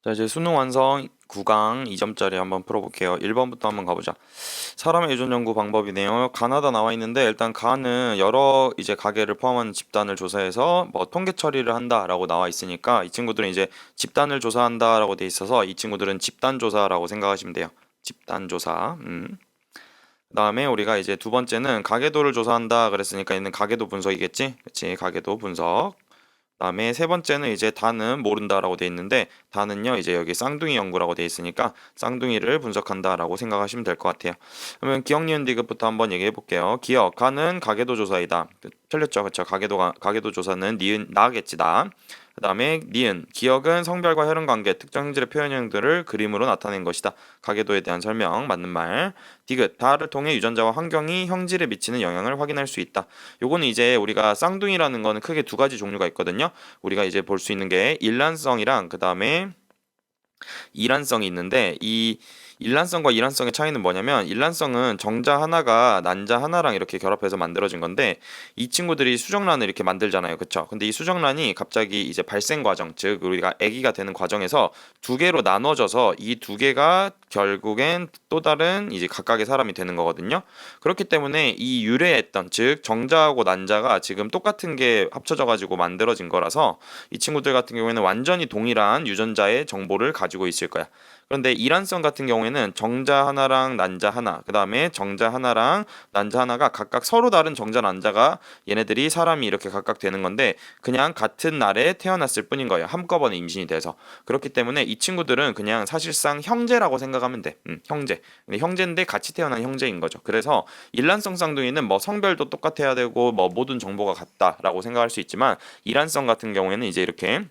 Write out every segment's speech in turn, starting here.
자, 이제 수능 완성 9강 2점짜리 한번 풀어볼게요. 1번부터 한번 가보자. 사람의 유전 연구 방법이네요. 가나다 나와 있는데 일단 가는 여러 이제 가게를 포함한 집단을 조사해서 뭐 통계 처리를 한다라고 나와 있으니까 이 친구들은 이제 집단을 조사한다라고 돼 있어서 이 친구들은 집단 조사라고 생각하시면 돼요. 집단 조사. 그다음에 우리가 이제 두 번째는 가계도를 조사한다 그랬으니까 얘는 가계도 분석이겠지? 그렇지? 가계도 분석. 그다음에 세 번째는 이제 다는 모른다라고 돼 있는데 다는요 이제 여기 쌍둥이 연구라고 돼 있으니까 쌍둥이를 분석한다라고 생각하시면 될 것 같아요. 그러면 기억 니은 디귿부터 한번 얘기해 볼게요. 기억 가는 가계도 조사이다. 틀렸죠, 그렇죠? 가계도 조사는 니은 나겠지 나. 그다음에 니은 기억은 성별과 혈흔 관계 특정 형질의 표현형들을 그림으로 나타낸 것이다. 가계도에 대한 설명 맞는 말. 디귿 다를 통해 유전자와 환경이 형질에 미치는 영향을 확인할 수 있다. 요거는 이제 우리가 쌍둥이라는 거는 크게 두 가지 종류가 있거든요. 우리가 이제 볼 수 있는 게 일란성이랑 그다음에 이란성이 있는데 이 일란성과 이란성의 차이는 뭐냐면 일란성은 정자 하나가 난자 하나랑 이렇게 결합해서 만들어진 건데 이 친구들이 수정란을 이렇게 만들잖아요. 그쵸? 근데 이 수정란이 갑자기 이제 발생 과정, 즉 우리가 아기가 되는 과정에서 두 개로 나눠져서 이 두 개가 결국엔 또 다른 이제 각각의 사람이 되는 거거든요. 그렇기 때문에 이 유래했던 즉 정자하고 난자가 지금 똑같은 게 합쳐져 가지고 만들어진 거라서 이 친구들 같은 경우에는 완전히 동일한 유전자의 정보를 가지고 있을 거야. 그런데 이란성 같은 경우에는 정자 하나랑 난자 하나, 그 다음에 정자 하나랑 난자 하나가 각각 서로 다른 정자 난자가 얘네들이 사람이 이렇게 각각 되는 건데 그냥 같은 날에 태어났을 뿐인 거예요. 한꺼번에 임신이 돼서. 그렇기 때문에 이 친구들은 그냥 사실상 형제라고 생각하면 돼. 형제. 근데 형제인데 같이 태어난 형제인 거죠. 그래서 일란성 쌍둥이는 뭐 성별도 똑같아야 되고 뭐 모든 정보가 같다라고 생각할 수 있지만 이란성 같은 경우에는 이제 이렇게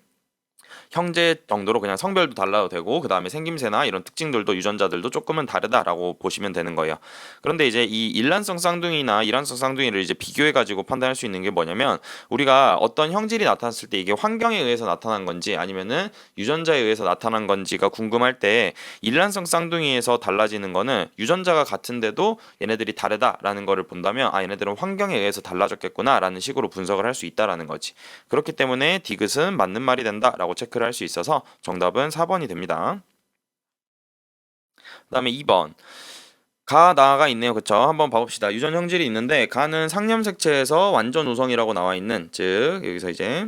형제 정도로 그냥 성별도 달라도 되고 그 다음에 생김새나 이런 특징들도 유전자들도 조금은 다르다라고 보시면 되는 거예요. 그런데 이제 이 일란성 쌍둥이나 이란성 쌍둥이를 이제 비교해 가지고 판단할 수 있는 게 뭐냐면 우리가 어떤 형질이 나타났을 때 이게 환경에 의해서 나타난 건지 아니면은 유전자에 의해서 나타난 건지가 궁금할 때 일란성 쌍둥이에서 달라지는 거는 유전자가 같은데도 얘네들이 다르다라는 거를 본다면 아 얘네들은 환경에 의해서 달라졌겠구나라는 식으로 분석을 할 수 있다라는 거지. 그렇기 때문에 디귿은 맞는 말이 된다라고 체크를 할 수 있어서 정답은 4번이 됩니다. 그 다음에 2번. 가, 나가 있네요. 그쵸? 한번 봐봅시다. 유전 형질이 있는데 가는 상념색체에서 완전 우성이라고 나와 있는 즉 여기서 이제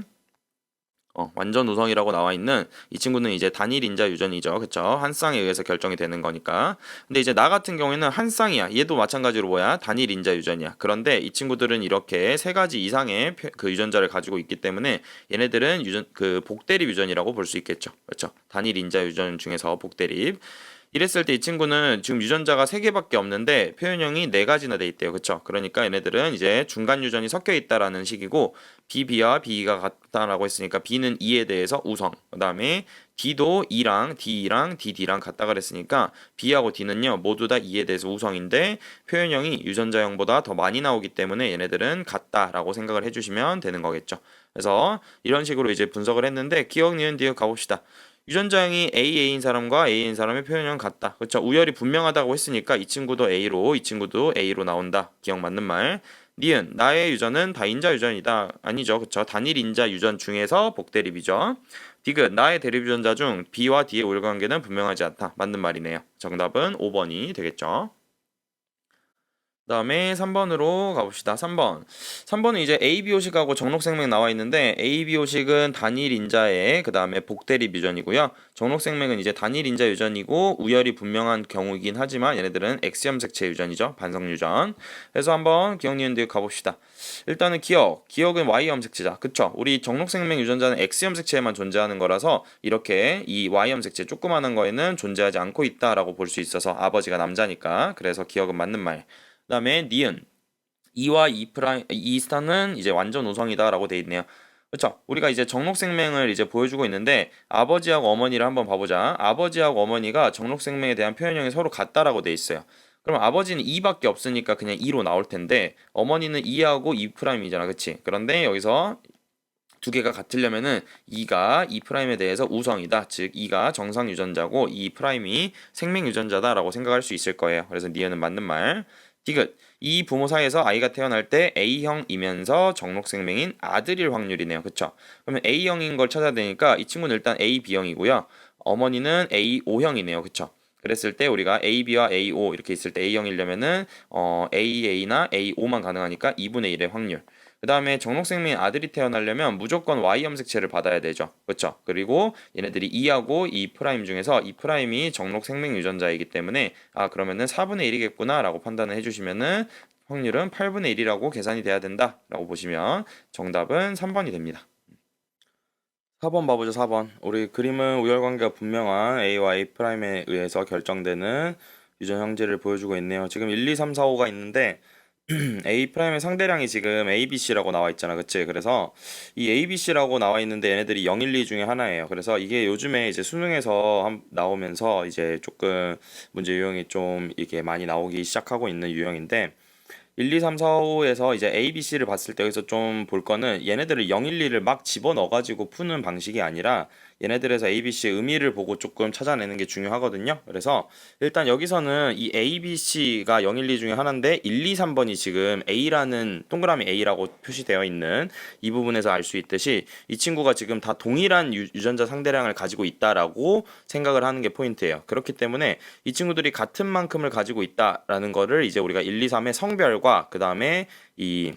완전 우성이라고 나와 있는 이 친구는 이제 단일 인자 유전이죠. 그쵸? 한 쌍에 의해서 결정이 되는 거니까. 근데 이제 나 같은 경우에는 한 쌍이야. 얘도 마찬가지로 뭐야? 단일 인자 유전이야. 그런데 이 친구들은 이렇게 세 가지 이상의 그 유전자를 가지고 있기 때문에 얘네들은 그 복대립 유전이라고 볼 수 있겠죠. 그렇죠? 단일 인자 유전 중에서 복대립. 이랬을 때 이 친구는 지금 유전자가 3개밖에 없는데 표현형이 4가지나 돼 있대요. 그쵸? 그러니까 얘네들은 이제 중간 유전이 섞여 있다라는 식이고 BB와 B가 같다라고 했으니까 B는 E에 대해서 우성. 그다음에 D도 E랑 D랑 DD랑 같다 그랬으니까 B하고 D는요 모두 다 E에 대해서 우성인데 표현형이 유전자형보다 더 많이 나오기 때문에 얘네들은 같다라고 생각을 해주시면 되는 거겠죠. 그래서 이런 식으로 이제 분석을 했는데 기억 니은 디귿 가봅시다. 유전자형이 AA인 사람과 A인 사람의 표현형은 같다. 그렇죠? 우열이 분명하다고 했으니까 이 친구도 A로 이 친구도 A로 나온다. 기억 맞는 말. 니은 나의 유전은 다인자 유전이다. 아니죠. 그렇죠? 단일 인자 유전 중에서 복대립이죠. 디귿 나의 대립 유전자 중 B와 D의 우열관계는 분명하지 않다. 맞는 말이네요. 정답은 5번이 되겠죠. 그다음에 3번으로 가봅시다. 3번. 3번은 이제 AB호식하고 정록생명 나와 있는데 AB호식은 단일 인자의 그다음에 복대립 유전이고요. 정록생명은 이제 단일 인자 유전이고 우열이 분명한 경우이긴 하지만 얘네들은 X염색체 유전이죠. 반성 유전. 그래서 한번 기억 니은 디귿 가봅시다. 일단은 기억은 Y염색체자. 그쵸? 우리 정록생명 유전자는 X염색체에만 존재하는 거라서 이렇게 이 Y염색체 조그마한 거에는 존재하지 않고 있다라고 볼 수 있어서 아버지가 남자니까 그래서 기억은 맞는 말. 그다음에 니은 2와 2 프라임 2 스타는 이제 완전 우성이다라고 돼 있네요. 그렇죠? 우리가 이제 정록생명을 이제 보여주고 있는데 아버지하고 어머니를 한번 봐보자. 아버지하고 어머니가 정록생명에 대한 표현형이 서로 같다라고 돼 있어요. 그럼 아버지는 2밖에 없으니까 그냥 2로 나올 텐데 어머니는 2하고 2 프라임이잖아, 그렇지? 그런데 여기서 두 개가 같으려면은 2가 2 프라임에 대해서 우성이다. 즉 2가 정상 유전자고 2 프라임이 생명 유전자다라고 생각할 수 있을 거예요. 그래서 니은은 맞는 말. 디귿 이 부모 사이에서 아이가 태어날 때 A형이면서 정록생명인 아들일 확률이네요. 그쵸? 그러면 A형인 걸 찾아야 되니까 이 친구는 일단 A, B형이고요. 어머니는 A5형이네요. 그쵸? 그랬을 때 우리가 AB와 A5 이렇게 있을 때 A형이려면은 AA나 A5만 가능하니까 2분의 1의 확률. 그 다음에 정록생명인 아들이 태어나려면 무조건 Y 염색체를 받아야 되죠. 그렇죠? 그리고 얘네들이 2하고 2 프라임 중에서 2 프라임이 정록생명 유전자이기 때문에 그러면은 4분의 1이겠구나 라고 판단을 해주시면은 확률은 8분의 1이라고 계산이 돼야 된다 라고 보시면 정답은 3번이 됩니다. 4번 봐보죠. 4번. 우리 그림은 우열관계가 분명한 A와 A'에 의해서 결정되는 유전 형질을 보여주고 있네요. 지금 1, 2, 3, 4, 5가 있는데 A'의 상대량이 지금 ABC라고 나와 있잖아. 그치? 그래서 이 ABC라고 나와 있는데 얘네들이 0, 1, 2 중에 하나예요. 그래서 이게 요즘에 이제 수능에서 나오면서 이제 조금 문제 유형이 좀 이게 많이 나오기 시작하고 있는 유형인데 1, 2, 3, 4, 5에서 이제 A, B, C를 봤을 때 여기서 좀 볼 거는 얘네들을 0, 1, 2를 막 집어넣어가지고 푸는 방식이 아니라 얘네들에서 A, B, C의 의미를 보고 조금 찾아내는 게 중요하거든요. 그래서 일단 여기서는 이 A, B, C가 0, 1, 2 중에 하나인데 1, 2, 3번이 지금 A라는 동그라미 A라고 표시되어 있는 이 부분에서 알 수 있듯이 이 친구가 지금 다 동일한 유전자 상대량을 가지고 있다라고 생각을 하는 게 포인트예요. 그렇기 때문에 이 친구들이 같은 만큼을 가지고 있다라는 거를 이제 우리가 1, 2, 3의 성별과 그 다음에 이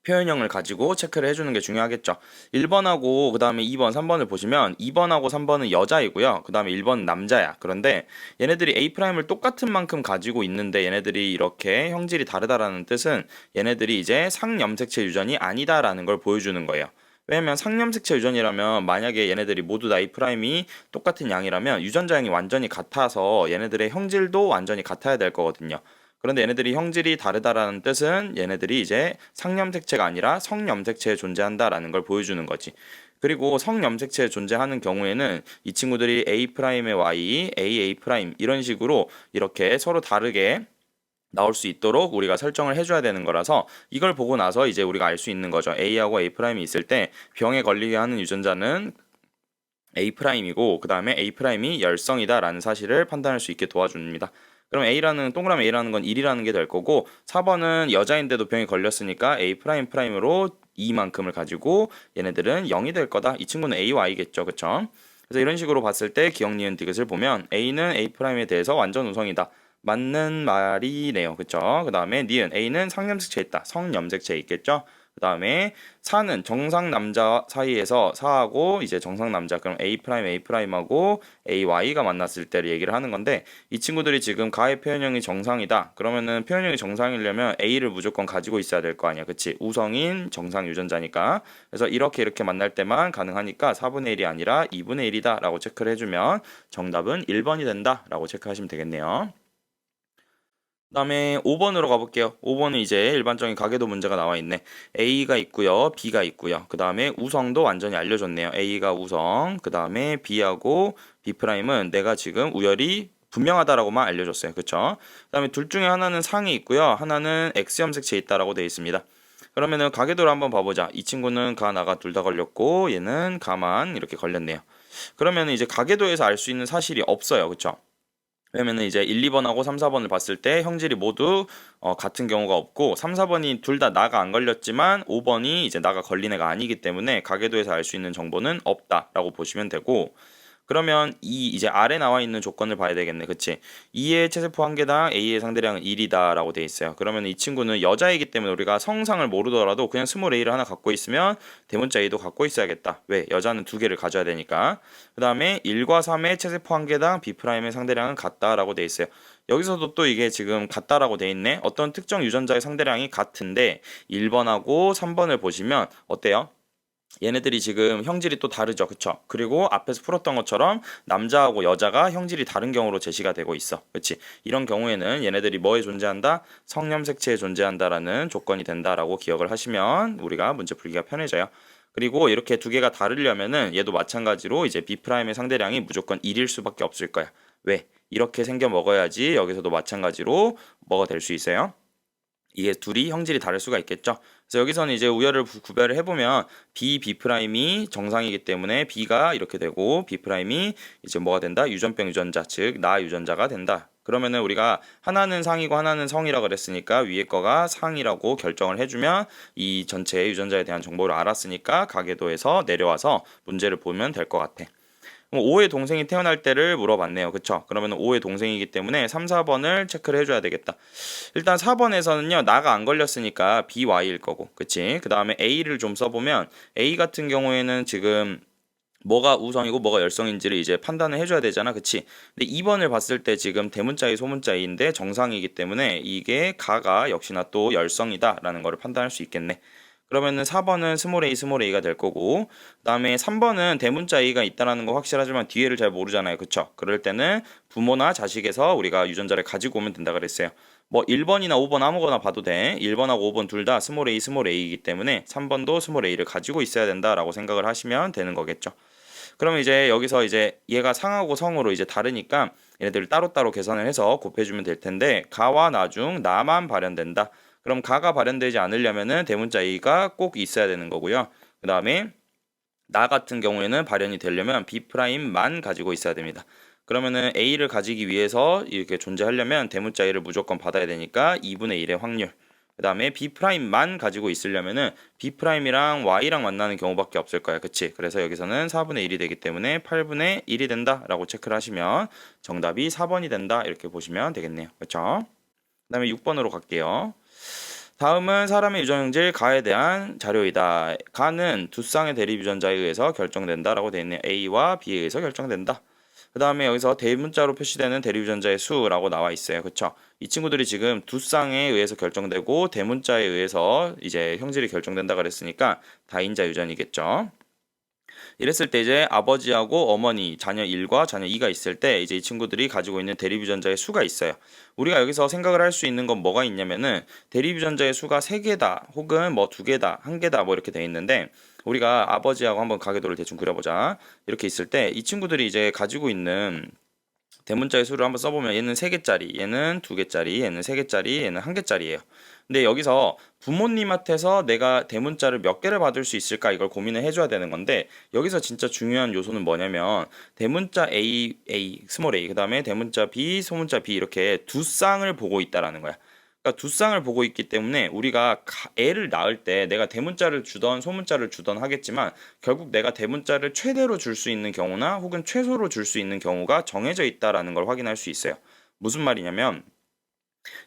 표현형을 가지고 체크를 해주는 게 중요하겠죠. 1번하고 그 다음에 2번, 3번을 보시면 2번하고 3번은 여자이고요. 그 다음에 1번은 남자야. 그런데 얘네들이 A'을 똑같은 만큼 가지고 있는데 얘네들이 이렇게 형질이 다르다라는 뜻은 얘네들이 이제 상염색체 유전이 아니다라는 걸 보여주는 거예요. 왜냐면 상염색체 유전이라면 만약에 얘네들이 모두 다 A'이 똑같은 양이라면 유전자형이 완전히 같아서 얘네들의 형질도 완전히 같아야 될 거거든요. 그런데 얘네들이 형질이 다르다라는 뜻은 얘네들이 이제 상염색체가 아니라 성염색체에 존재한다라는 걸 보여주는 거지. 그리고 성염색체에 존재하는 경우에는 이 친구들이 A'의 Y, AA' 이런 식으로 이렇게 서로 다르게 나올 수 있도록 우리가 설정을 해줘야 되는 거라서 이걸 보고 나서 이제 우리가 알 수 있는 거죠. A하고 A'이 있을 때 병에 걸리게 하는 유전자는 A'이고 그 다음에 A'이 열성이다라는 사실을 판단할 수 있게 도와줍니다. 그럼 동그라미 A라는 건 1이라는 게 될 거고 4번은 여자인데도 병이 걸렸으니까 A'으로 2만큼을 가지고 얘네들은 0이 될 거다. 이 친구는 AY겠죠. 그쵸? 그래서 이런 식으로 봤을 때 기억, 니은, 디귿을 보면 A는 A'에 대해서 완전 우성이다. 맞는 말이네요. 그쵸? 그 다음에 니은 A는 상염색체에 있다. 성염색체에 있겠죠? 그 다음에 4는 정상 남자 사이에서 4하고 이제 정상 남자 그럼 A'하고 AY가 만났을 때를 얘기를 하는 건데 이 친구들이 지금 가의 표현형이 정상이다. 그러면은 표현형이 정상이려면 A를 무조건 가지고 있어야 될 거 아니야. 그치? 우성인 정상 유전자니까. 그래서 이렇게 만날 때만 가능하니까 4분의 1이 아니라 2분의 1이다 라고 체크를 해주면 정답은 1번이 된다 라고 체크하시면 되겠네요. 그다음에 5번으로 가볼게요. 5번은 이제 일반적인 가계도 문제가 나와 있네. A가 있고요, B가 있고요. 그 다음에 우성도 완전히 알려줬네요. A가 우성, 그 다음에 B하고 B'은 내가 지금 우열이 분명하다라고만 알려줬어요. 그쵸? 그 다음에 둘 중에 하나는 상이 있고요, 하나는 X염색체에 있다라고 되어 있습니다. 그러면은 가계도를 한번 봐보자. 이 친구는 가, 나가 둘 다 걸렸고 얘는 가만 이렇게 걸렸네요. 그러면은 이제 가계도에서 알 수 있는 사실이 없어요. 그쵸? 왜냐면은 이제 1, 2번하고 3, 4번을 봤을 때 형질이 모두 같은 경우가 없고 3, 4번이 둘 다 나가 안 걸렸지만 5번이 이제 나가 걸린 애가 아니기 때문에 가계도에서 알 수 있는 정보는 없다라고 보시면 되고 그러면 이제 아래 나와 있는 조건을 봐야 되겠네. 그치? 2의 체세포 한 개당 A의 상대량은 1이다 라고 돼 있어요. 그러면 이 친구는 여자이기 때문에 우리가 성상을 모르더라도 그냥 스몰 A를 하나 갖고 있으면 대문자 A도 갖고 있어야겠다. 왜? 여자는 두 개를 가져야 되니까. 그 다음에 1과 3의 체세포 한 개당 B'의 상대량은 같다라고 돼 있어요. 여기서도 또 이게 지금 같다라고 돼 있네. 어떤 특정 유전자의 상대량이 같은데 1번하고 3번을 보시면 어때요? 얘네들이 지금 형질이 또 다르죠. 그쵸? 그리고 앞에서 풀었던 것처럼 남자하고 여자가 형질이 다른 경우로 제시가 되고 있어. 그치? 이런 경우에는 얘네들이 뭐에 존재한다? 성염색체에 존재한다라는 조건이 된다라고 기억을 하시면 우리가 문제 풀기가 편해져요. 그리고 이렇게 두 개가 다르려면은 얘도 마찬가지로 이제 B'의 상대량이 무조건 1일 수밖에 없을 거야. 왜? 이렇게 생겨 먹어야지 여기서도 마찬가지로 뭐가 될 수 있어요? 이게 둘이 형질이 다를 수가 있겠죠. 그래서 여기서는 이제 우열을 구별을 해보면 B'이 정상이기 때문에 B가 이렇게 되고 B'이 이제 뭐가 된다? 유전병 유전자, 즉 나 유전자가 된다. 그러면은 우리가 하나는 상이고 하나는 성이라 그랬으니까 위에 거가 상이라고 결정을 해주면 이 전체 유전자에 대한 정보를 알았으니까 가계도에서 내려와서 문제를 보면 될 것 같아. 그럼 5의 동생이 태어날 때를 물어봤네요. 그쵸? 그러면 5의 동생이기 때문에 3, 4번을 체크를 해줘야 되겠다. 일단 4번에서는요, 나가 안 걸렸으니까 BY일 거고, 그치? 그 다음에 A를 좀 써보면, A 같은 경우에는 지금 뭐가 우성이고 뭐가 열성인지를 이제 판단을 해줘야 되잖아, 그치? 근데 2번을 봤을 때 지금 대문자의 소문자인데 정상이기 때문에 이게 가가 역시나 또 열성이다라는 거를 판단할 수 있겠네. 그러면은 4번은 스몰 a 스몰 a가 될 거고, 그다음에 3번은 대문자 a가 있다라는 거 확실하지만 뒤에를 잘 모르잖아요, 그쵸? 그럴 때는 부모나 자식에서 우리가 유전자를 가지고 오면 된다 그랬어요. 뭐 1번이나 5번 아무거나 봐도 돼. 1번하고 5번 둘 다 스몰 a 스몰 a이기 때문에 3번도 스몰 a를 가지고 있어야 된다라고 생각을 하시면 되는 거겠죠. 그러면 이제 여기서 이제 얘가 상하고 성으로 이제 다르니까 얘네들을 따로따로 계산을 해서 곱해주면 될 텐데, 가와 나 중 나만 발현된다. 그럼 가가 발현되지 않으려면은 대문자 a가 꼭 있어야 되는 거고요. 그 다음에 나 같은 경우에는 발현이 되려면 B'만 가지고 있어야 됩니다. 그러면은 A를 가지기 위해서 이렇게 존재하려면 대문자 A를 무조건 받아야 되니까 2분의 1의 확률. 그 다음에 B'만 가지고 있으려면은 B'이랑 Y랑 만나는 경우밖에 없을 거야. 그치? 그래서 여기서는 4분의 1이 되기 때문에 8분의 1이 된다 라고 체크를 하시면 정답이 4번이 된다 이렇게 보시면 되겠네요. 그쵸? 그 다음에 6번으로 갈게요. 다음은 사람의 유전형질 가에 대한 자료이다. 가는 두 쌍의 대립 유전자에 의해서 결정된다라고 되어 있네요. A와 B에 의해서 결정된다. 그 다음에 여기서 대문자로 표시되는 대립 유전자의 수라고 나와 있어요. 그쵸? 이 친구들이 지금 두 쌍에 의해서 결정되고 대문자에 의해서 이제 형질이 결정된다 그랬으니까 다인자 유전이겠죠. 이랬을 때 이제 아버지하고 어머니, 자녀 1과 자녀 2가 있을 때 이제 이 친구들이 가지고 있는 대립유전자의 수가 있어요. 우리가 여기서 생각을 할 수 있는 건 뭐가 있냐면은 대립유전자의 수가 3개다 혹은 뭐 2개다, 1개다 뭐 이렇게 돼 있는데, 우리가 아버지하고 한번 가계도를 대충 그려보자. 이렇게 있을 때 이 친구들이 이제 가지고 있는 대문자의 수를 한번 써보면 얘는 3개짜리, 얘는 2개짜리, 얘는 3개짜리, 얘는 1개짜리예요. 근데 여기서 부모님한테서 내가 대문자를 몇 개를 받을 수 있을까 이걸 고민을 해줘야 되는 건데, 여기서 진짜 중요한 요소는 뭐냐면 대문자 A, 스몰 a, 그 다음에 대문자 B, 소문자 B 이렇게 두 쌍을 보고 있다라는 거야. 그러니까 두 쌍을 보고 있기 때문에 우리가 애를 낳을 때 내가 대문자를 주던 소문자를 주던 하겠지만 결국 내가 대문자를 최대로 줄 수 있는 경우나 혹은 최소로 줄 수 있는 경우가 정해져 있다라는 걸 확인할 수 있어요. 무슨 말이냐면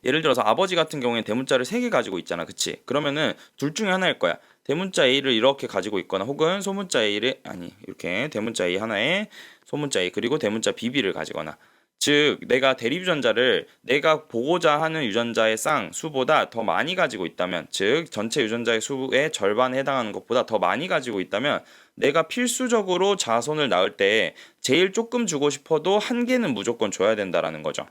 예를 들어서 아버지 같은 경우에 대문자를 3개 가지고 있잖아. 그치? 그러면은 둘 중에 하나일 거야. 대문자 A를 이렇게 가지고 있거나 혹은 소문자 A를 아니 이렇게 대문자 A 하나에 소문자 A 그리고 대문자 BB를 가지거나, 즉 내가 대립 유전자를 내가 보고자 하는 유전자의 쌍 수보다 더 많이 가지고 있다면, 즉 전체 유전자의 수의 절반에 해당하는 것보다 더 많이 가지고 있다면 내가 필수적으로 자손을 낳을 때 제일 조금 주고 싶어도 한 개는 무조건 줘야 된다라는 거죠.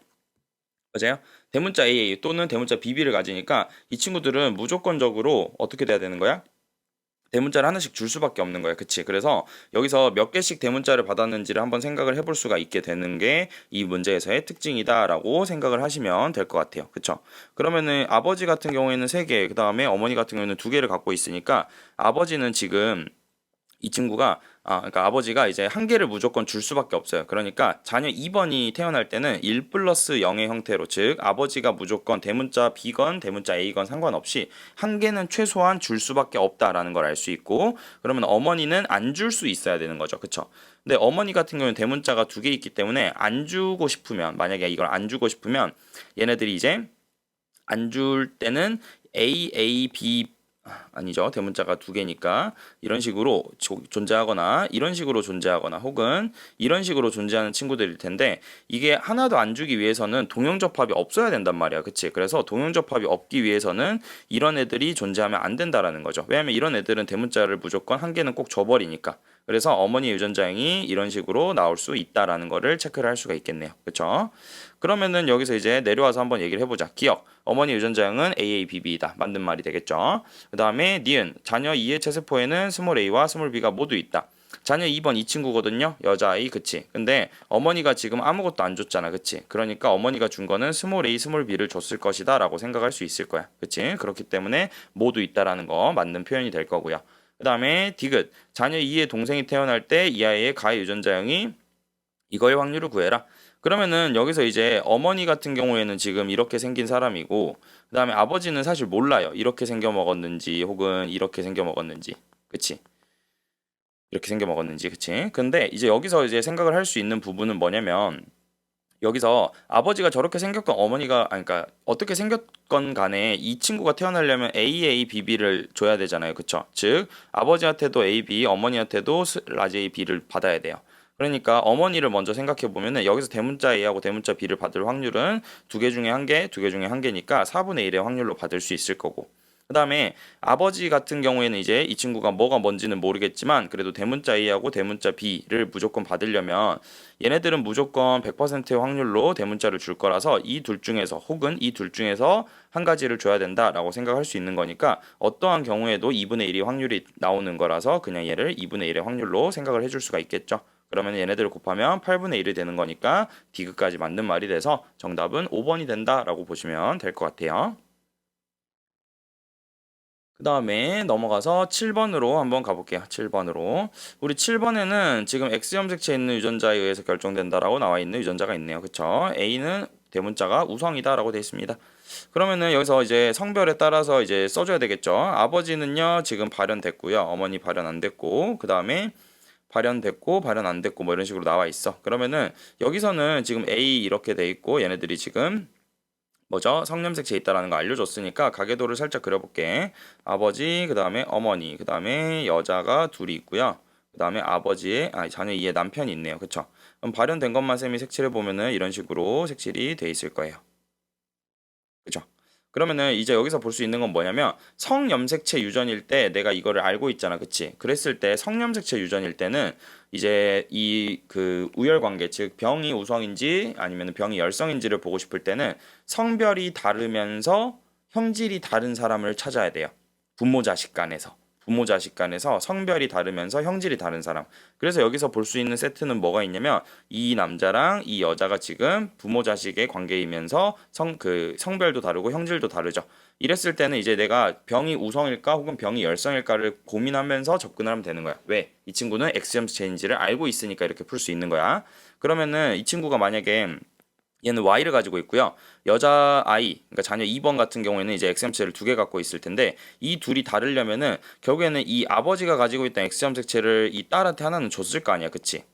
맞아요? 대문자 AA 또는 대문자 BB를 가지니까 이 친구들은 무조건적으로 어떻게 돼야 되는 거야? 대문자를 하나씩 줄 수밖에 없는 거야. 그치? 그래서 여기서 몇 개씩 대문자를 받았는지를 한번 생각을 해볼 수가 있게 되는 게 이 문제에서의 특징이다라고 생각을 하시면 될 것 같아요. 그쵸? 그러면은 아버지 같은 경우에는 3개, 그 다음에 어머니 같은 경우에는 2개를 갖고 있으니까 아버지는 지금 이 친구가 그러니까 아버지가 이제 한 개를 무조건 줄 수밖에 없어요. 그러니까 자녀 2번이 태어날 때는 1 플러스 0의 형태로, 즉 아버지가 무조건 대문자 B건 대문자 A건 상관없이 한 개는 최소한 줄 수밖에 없다라는 걸 알 수 있고, 그러면 어머니는 안 줄 수 있어야 되는 거죠. 그쵸? 근데 어머니 같은 경우는 대문자가 2개 있기 때문에 안 주고 싶으면, 만약에 이걸 안 주고 싶으면 얘네들이 이제 안 줄 때는 A, B 아니죠. 대문자가 2개니까 이런 식으로 존재하거나 이런 식으로 존재하거나 혹은 이런 식으로 존재하는 친구들일 텐데, 이게 하나도 안 주기 위해서는 동형접합이 없어야 된단 말이야. 그치? 그래서 동형접합이 없기 위해서는 이런 애들이 존재하면 안 된다라는 거죠. 왜냐면 이런 애들은 대문자를 무조건 한 개는 꼭 줘버리니까. 그래서 어머니 유전자형이 이런 식으로 나올 수 있다라는 거를 체크를 할 수가 있겠네요. 그쵸? 그러면은 여기서 이제 내려와서 한번 얘기를 해보자. 기억. 어머니 유전자형은 AABB이다. 맞는 말이 되겠죠. 그 다음에 니은. 자녀 2의 체세포에는 스몰 a와 스몰 b가 모두 있다. 자녀 2번 이 친구거든요. 여자아이. 그치? 근데 어머니가 지금 아무것도 안 줬잖아. 그치? 그러니까 어머니가 준 거는 스몰 a, 스몰 b를 줬을 것이다 라고 생각할 수 있을 거야. 그치? 그렇기 때문에 모두 있다라는 거 맞는 표현이 될 거고요. 그 다음에 디귿. 자녀 2의 동생이 태어날 때 이 아이의 가해 유전자형이 이거의 확률을 구해라. 그러면은 여기서 이제 어머니 같은 경우에는 지금 이렇게 생긴 사람이고, 그 다음에 아버지는 사실 몰라요. 이렇게 생겨 먹었는지 혹은 이렇게 생겨 먹었는지. 그치? 이렇게 생겨 먹었는지, 그치? 근데 이제 여기서 이제 생각을 할 수 있는 부분은 뭐냐면, 여기서 아버지가 저렇게 생겼건 어머니가 아니 그러니까 어떻게 생겼건 간에 이 친구가 태어나려면 AA, BB를 줘야 되잖아요. 그쵸? 즉 아버지한테도 AB, 어머니한테도 라지 A, B를 받아야 돼요. 그러니까 어머니를 먼저 생각해 보면은 여기서 대문자 A하고 대문자 B를 받을 확률은 두 개 중에 한 개, 두 개 중에 한 개니까 4분의 1의 확률로 받을 수 있을 거고. 그다음에 아버지 같은 경우에는 이제 이 친구가 뭐가 뭔지는 모르겠지만 그래도 대문자 A하고 대문자 B를 무조건 받으려면 얘네들은 무조건 100%의 확률로 대문자를 줄 거라서 이 둘 중에서 혹은 이 둘 중에서 한 가지를 줘야 된다라고 생각할 수 있는 거니까 어떠한 경우에도 2분의 1이 확률이 나오는 거라서 그냥 얘를 2분의 1의 확률로 생각을 해줄 수가 있겠죠. 그러면 얘네들을 곱하면 8분의 1이 되는 거니까 디귿까지 맞는 말이 돼서 정답은 5번이 된다라고 보시면 될 것 같아요. 그 다음에 넘어가서 7번으로 한번 가볼게요. 7번으로. 우리 7번에는 지금 X염색체에 있는 유전자에 의해서 결정된다라고 나와 있는 유전자가 있네요. 그쵸? A는 대문자가 우성이다라고 되어 있습니다. 그러면은 여기서 이제 성별에 따라서 이제 써줘야 되겠죠. 아버지는요, 지금 발현됐고요. 어머니 발현 안 됐고, 그 다음에 발현됐고, 발현 안 됐고, 뭐 이런 식으로 나와 있어. 그러면은 여기서는 지금 A 이렇게 돼 있고, 얘네들이 지금 뭐죠? 성염색체 있다라는 거 알려줬으니까 가계도를 살짝 그려볼게. 아버지, 그 다음에 어머니, 그 다음에 여자가 둘이 있고요. 그 다음에 아버지의 자녀 2의 남편이 있네요. 그쵸? 그럼 발현된 것만 쌤이 색칠해 보면은 이런 식으로 색칠이 돼 있을 거예요. 그죠? 그러면은 이제 여기서 볼 수 있는 건 뭐냐면 성염색체 유전일 때 내가 이거를 알고 있잖아. 그치? 그랬을 때 성염색체 유전일 때는 이제 이 그 우열 관계 즉 병이 우성인지 아니면 병이 열성인지를 보고 싶을 때는 성별이 다르면서 형질이 다른 사람을 찾아야 돼요. 부모 자식 간에서. 부모 자식 간에서 성별이 다르면서 형질이 다른 사람. 그래서 여기서 볼 수 있는 세트는 뭐가 있냐면 이 남자랑 이 여자가 지금 부모 자식의 관계이면서 성별도 다르고 형질도 다르죠. 이랬을 때는 이제 내가 병이 우성일까 혹은 병이 열성일까를 고민하면서 접근을 하면 되는 거야. 왜? 이 친구는 X염체인지를 알고 있으니까 이렇게 풀 수 있는 거야. 그러면은 이 친구가 만약에 얘는 Y를 가지고 있고요. 여자 아이, 그러니까 자녀 2번 같은 경우에는 이제 X염색체를 두 개 갖고 있을 텐데 이 둘이 다르려면은 결국에는 이 아버지가 가지고 있던 X염색체를 이 딸한테 하나는 줬을 거 아니야, 그치?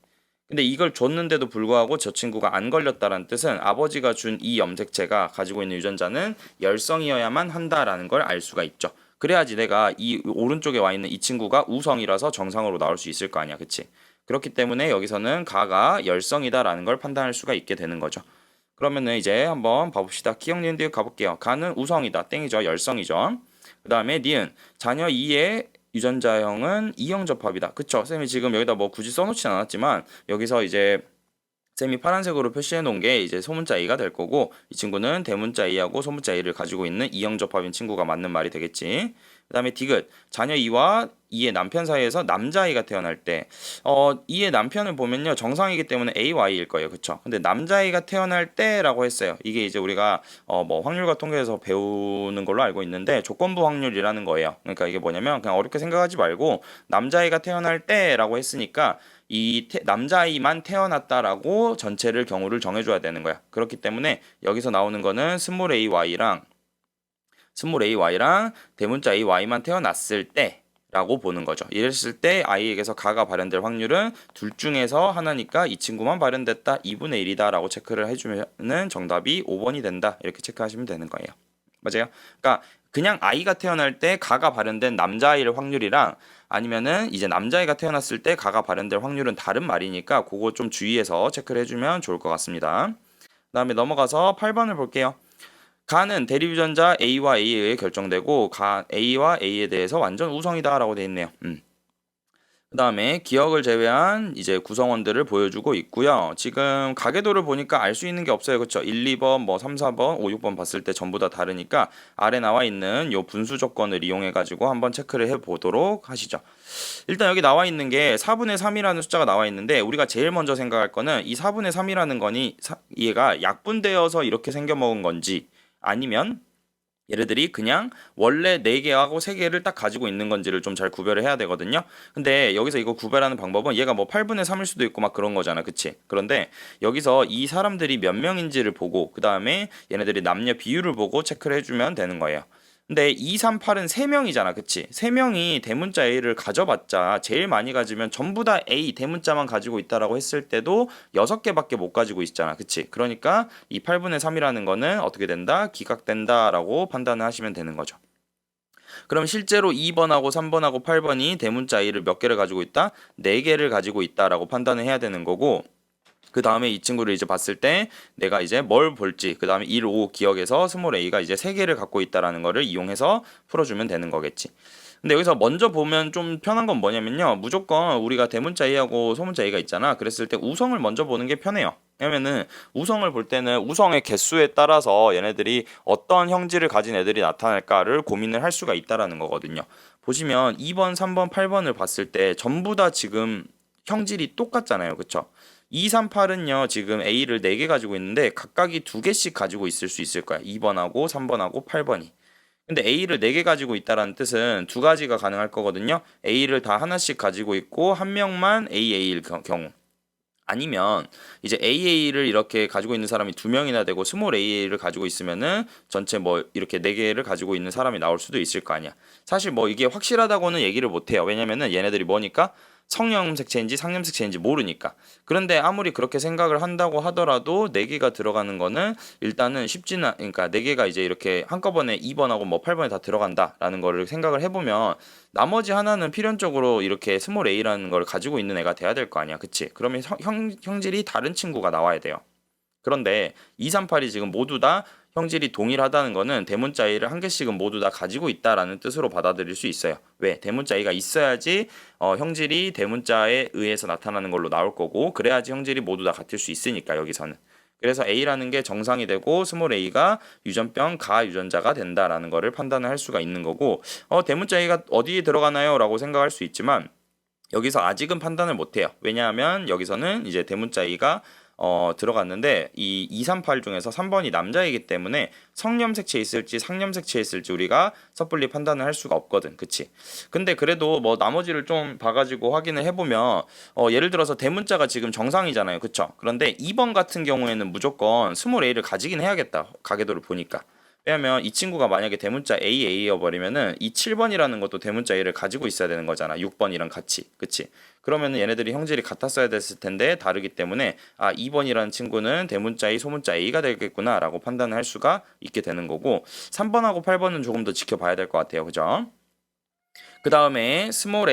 근데 이걸 줬는데도 불구하고 저 친구가 안 걸렸다라는 뜻은 아버지가 준 이 염색체가 가지고 있는 유전자는 열성이어야만 한다라는 걸 알 수가 있죠. 그래야지 내가 이 오른쪽에 와 있는 이 친구가 우성이라서 정상으로 나올 수 있을 거 아니야, 그치? 그렇기 때문에 여기서는 가가 열성이다라는 걸 판단할 수가 있게 되는 거죠. 그러면은 이제 한번 봐봅시다. 기억니은들 가볼게요. 가는 우성이다. 땡이죠. 열성이죠. 그 다음에 니은 자녀 2의 유전자형은 이형 접합이다. 그쵸? 쌤이 지금 여기다 뭐 굳이 써놓진 않았지만 여기서 이제 쌤이 파란색으로 표시해 놓은 게 이제 소문자 A가 될 거고 이 친구는 대문자 A하고 소문자 A를 가지고 있는 이형 접합인 친구가 맞는 말이 되겠지. 그다음에 디귿 자녀 2와 2의 남편 사이에서 남자아이가 태어날 때 2의 남편을 보면요 정상이기 때문에 AY일 거예요. 그쵸? 근데 남자아이가 태어날 때라고 했어요. 이게 이제 우리가 뭐 확률과 통계에서 배우는 걸로 알고 있는데 조건부 확률이라는 거예요. 그러니까 이게 뭐냐면 그냥 어렵게 생각하지 말고 남자아이가 태어날 때라고 했으니까 남자아이만 태어났다라고 전체를 경우를 정해줘야 되는 거야. 그렇기 때문에 여기서 나오는 거는 스몰 AY랑 대문자 AY만 태어났을 때 라고 보는 거죠. 이랬을 때 아이에게서 가가 발현될 확률은 둘 중에서 하나니까 이 친구만 발현됐다 2분의 1이다 라고 체크를 해주면은 정답이 5번이 된다 이렇게 체크하시면 되는 거예요. 맞아요? 그러니까 그냥 아이가 태어날 때 가가 발현된 남자아이의 확률이랑 아니면은 이제 남자아이가 태어났을 때 가가 발현될 확률은 다른 말이니까 그거 좀 주의해서 체크를 해주면 좋을 것 같습니다. 그 다음에 넘어가서 8번을 볼게요. 가는 대립유전자 A와 A에 의해 결정되고 A와 A에 대해서 완전 우성이다라고 되어 있네요. 그 다음에 기억을 제외한 이제 구성원들을 보여주고 있고요. 지금 가계도를 보니까 알 수 있는 게 없어요. 그렇죠? 1, 2번, 뭐 3, 4번, 5, 6번 봤을 때 전부 다 다르니까 아래 나와 있는 요 분수 조건을 이용해 가지고 한번 체크를 해 보도록 하시죠. 일단 여기 나와 있는 게 4분의 3이라는 숫자가 나와 있는데 우리가 제일 먼저 생각할 거는 이 4분의 3이라는 거니 얘가 약분되어서 이렇게 생겨 먹은 건지 아니면 얘네들이 그냥 원래 4개하고 3개를 딱 가지고 있는 건지를 좀 잘 구별을 해야 되거든요. 근데 여기서 이거 구별하는 방법은 얘가 뭐 8분의 3일 수도 있고 막 그런 거잖아. 그치? 그런데 여기서 이 사람들이 몇 명인지를 보고 그 다음에 얘네들이 남녀 비율을 보고 체크를 해주면 되는 거예요. 근데 2, 3, 8은 3명이잖아. 그치? 3명이 대문자 A를 가져봤자 제일 많이 가지면 전부 다 A 대문자만 가지고 있다라고 했을 때도 6개밖에 못 가지고 있잖아. 그치? 그러니까 이 8분의 3이라는 거는 어떻게 된다? 기각된다라고 판단을 하시면 되는 거죠. 그럼 실제로 2번하고 3번하고 8번이 대문자 A를 몇 개를 가지고 있다? 4개를 가지고 있다라고 판단을 해야 되는 거고, 그 다음에 이 친구를 이제 봤을 때 내가 이제 뭘 볼지, 그 다음에 1, 5 기억에서 스몰 a가 이제 3개를 갖고 있다라는 거를 이용해서 풀어주면 되는 거겠지. 근데 여기서 먼저 보면 좀 편한 건 뭐냐면요, 무조건 우리가 대문자 a하고 소문자 a가 있잖아. 그랬을 때 우성을 먼저 보는 게 편해요. 왜냐면은 우성을 볼 때는 우성의 개수에 따라서 얘네들이 어떤 형질을 가진 애들이 나타날까를 고민을 할 수가 있다라는 거거든요. 보시면 2번, 3번, 8번을 봤을 때 전부 다 지금 형질이 똑같잖아요. 그쵸? 2, 3, 8은요, 지금 A를 4개 가지고 있는데 각각이 2개씩 가지고 있을 수 있을 거야. 2번하고 3번하고 8번이. 근데 A를 4개 가지고 있다라는 뜻은 두 가지가 가능할 거거든요. A를 다 하나씩 가지고 있고 한 명만 AA일 경우. 아니면 이제 AA를 이렇게 가지고 있는 사람이 2명이나 되고 스몰 AA를 가지고 있으면은 전체 뭐 이렇게 4개를 가지고 있는 사람이 나올 수도 있을 거 아니야. 사실 뭐 이게 확실하다고는 얘기를 못 해요. 왜냐면은 얘네들이 뭐니까 성염색체인지 상염색체인지 모르니까. 그런데 아무리 그렇게 생각을 한다고 하더라도 4개가 들어가는 거는 일단은 쉽지는 그러니까 4개가 이제 이렇게 한꺼번에 2번하고 뭐 8번에 다 들어간다라는 거를 생각을 해보면 나머지 하나는 필연적으로 이렇게 스몰 a라는 걸 가지고 있는 애가 돼야 될 거 아니야. 그치? 그러면 형질이 다른 친구가 나와야 돼요. 그런데 2, 3, 8이 지금 모두 다 형질이 동일하다는 거는 대문자 a를 한 개씩은 모두 다 가지고 있다라는 뜻으로 받아들일 수 있어요. 왜? 대문자 a가 있어야지 형질이 대문자에 의해서 나타나는 걸로 나올 거고, 그래야지 형질이 모두 다 같을 수 있으니까 여기서는. 그래서 a라는 게 정상이 되고 스몰 a가 유전병 가유전자가 된다라는 거를 판단을 할 수가 있는 거고, 대문자 a가 어디에 들어가나요? 라고 생각할 수 있지만 여기서 아직은 판단을 못 해요. 왜냐하면 여기서는 이제 대문자 a가 들어갔는데 이 238 중에서 3번이 남자이기 때문에 성염색체 있을지 상염색체 있을지 우리가 섣불리 판단을 할 수가 없거든. 그치? 근데 그래도 뭐 나머지를 좀 봐가지고 확인을 해보면 예를 들어서 대문자가 지금 정상이잖아요. 그쵸? 그런데 2번 같은 경우에는 무조건 스몰 a를 가지긴 해야겠다. 가계도를 보니까. 왜냐면 이 친구가 만약에 대문자 AA여 버리면은 이 7번이라는 것도 대문자 A를 가지고 있어야 되는 거잖아. 6번이랑 같이. 그치? 그러면은 얘네들이 형질이 같았어야 됐을 텐데 다르기 때문에 2번이라는 친구는 대문자 A, 소문자 A가 되겠구나라고 판단을 할 수가 있게 되는 거고, 3번하고 8번은 조금 더 지켜봐야 될 것 같아요. 그죠? 그 다음에 스몰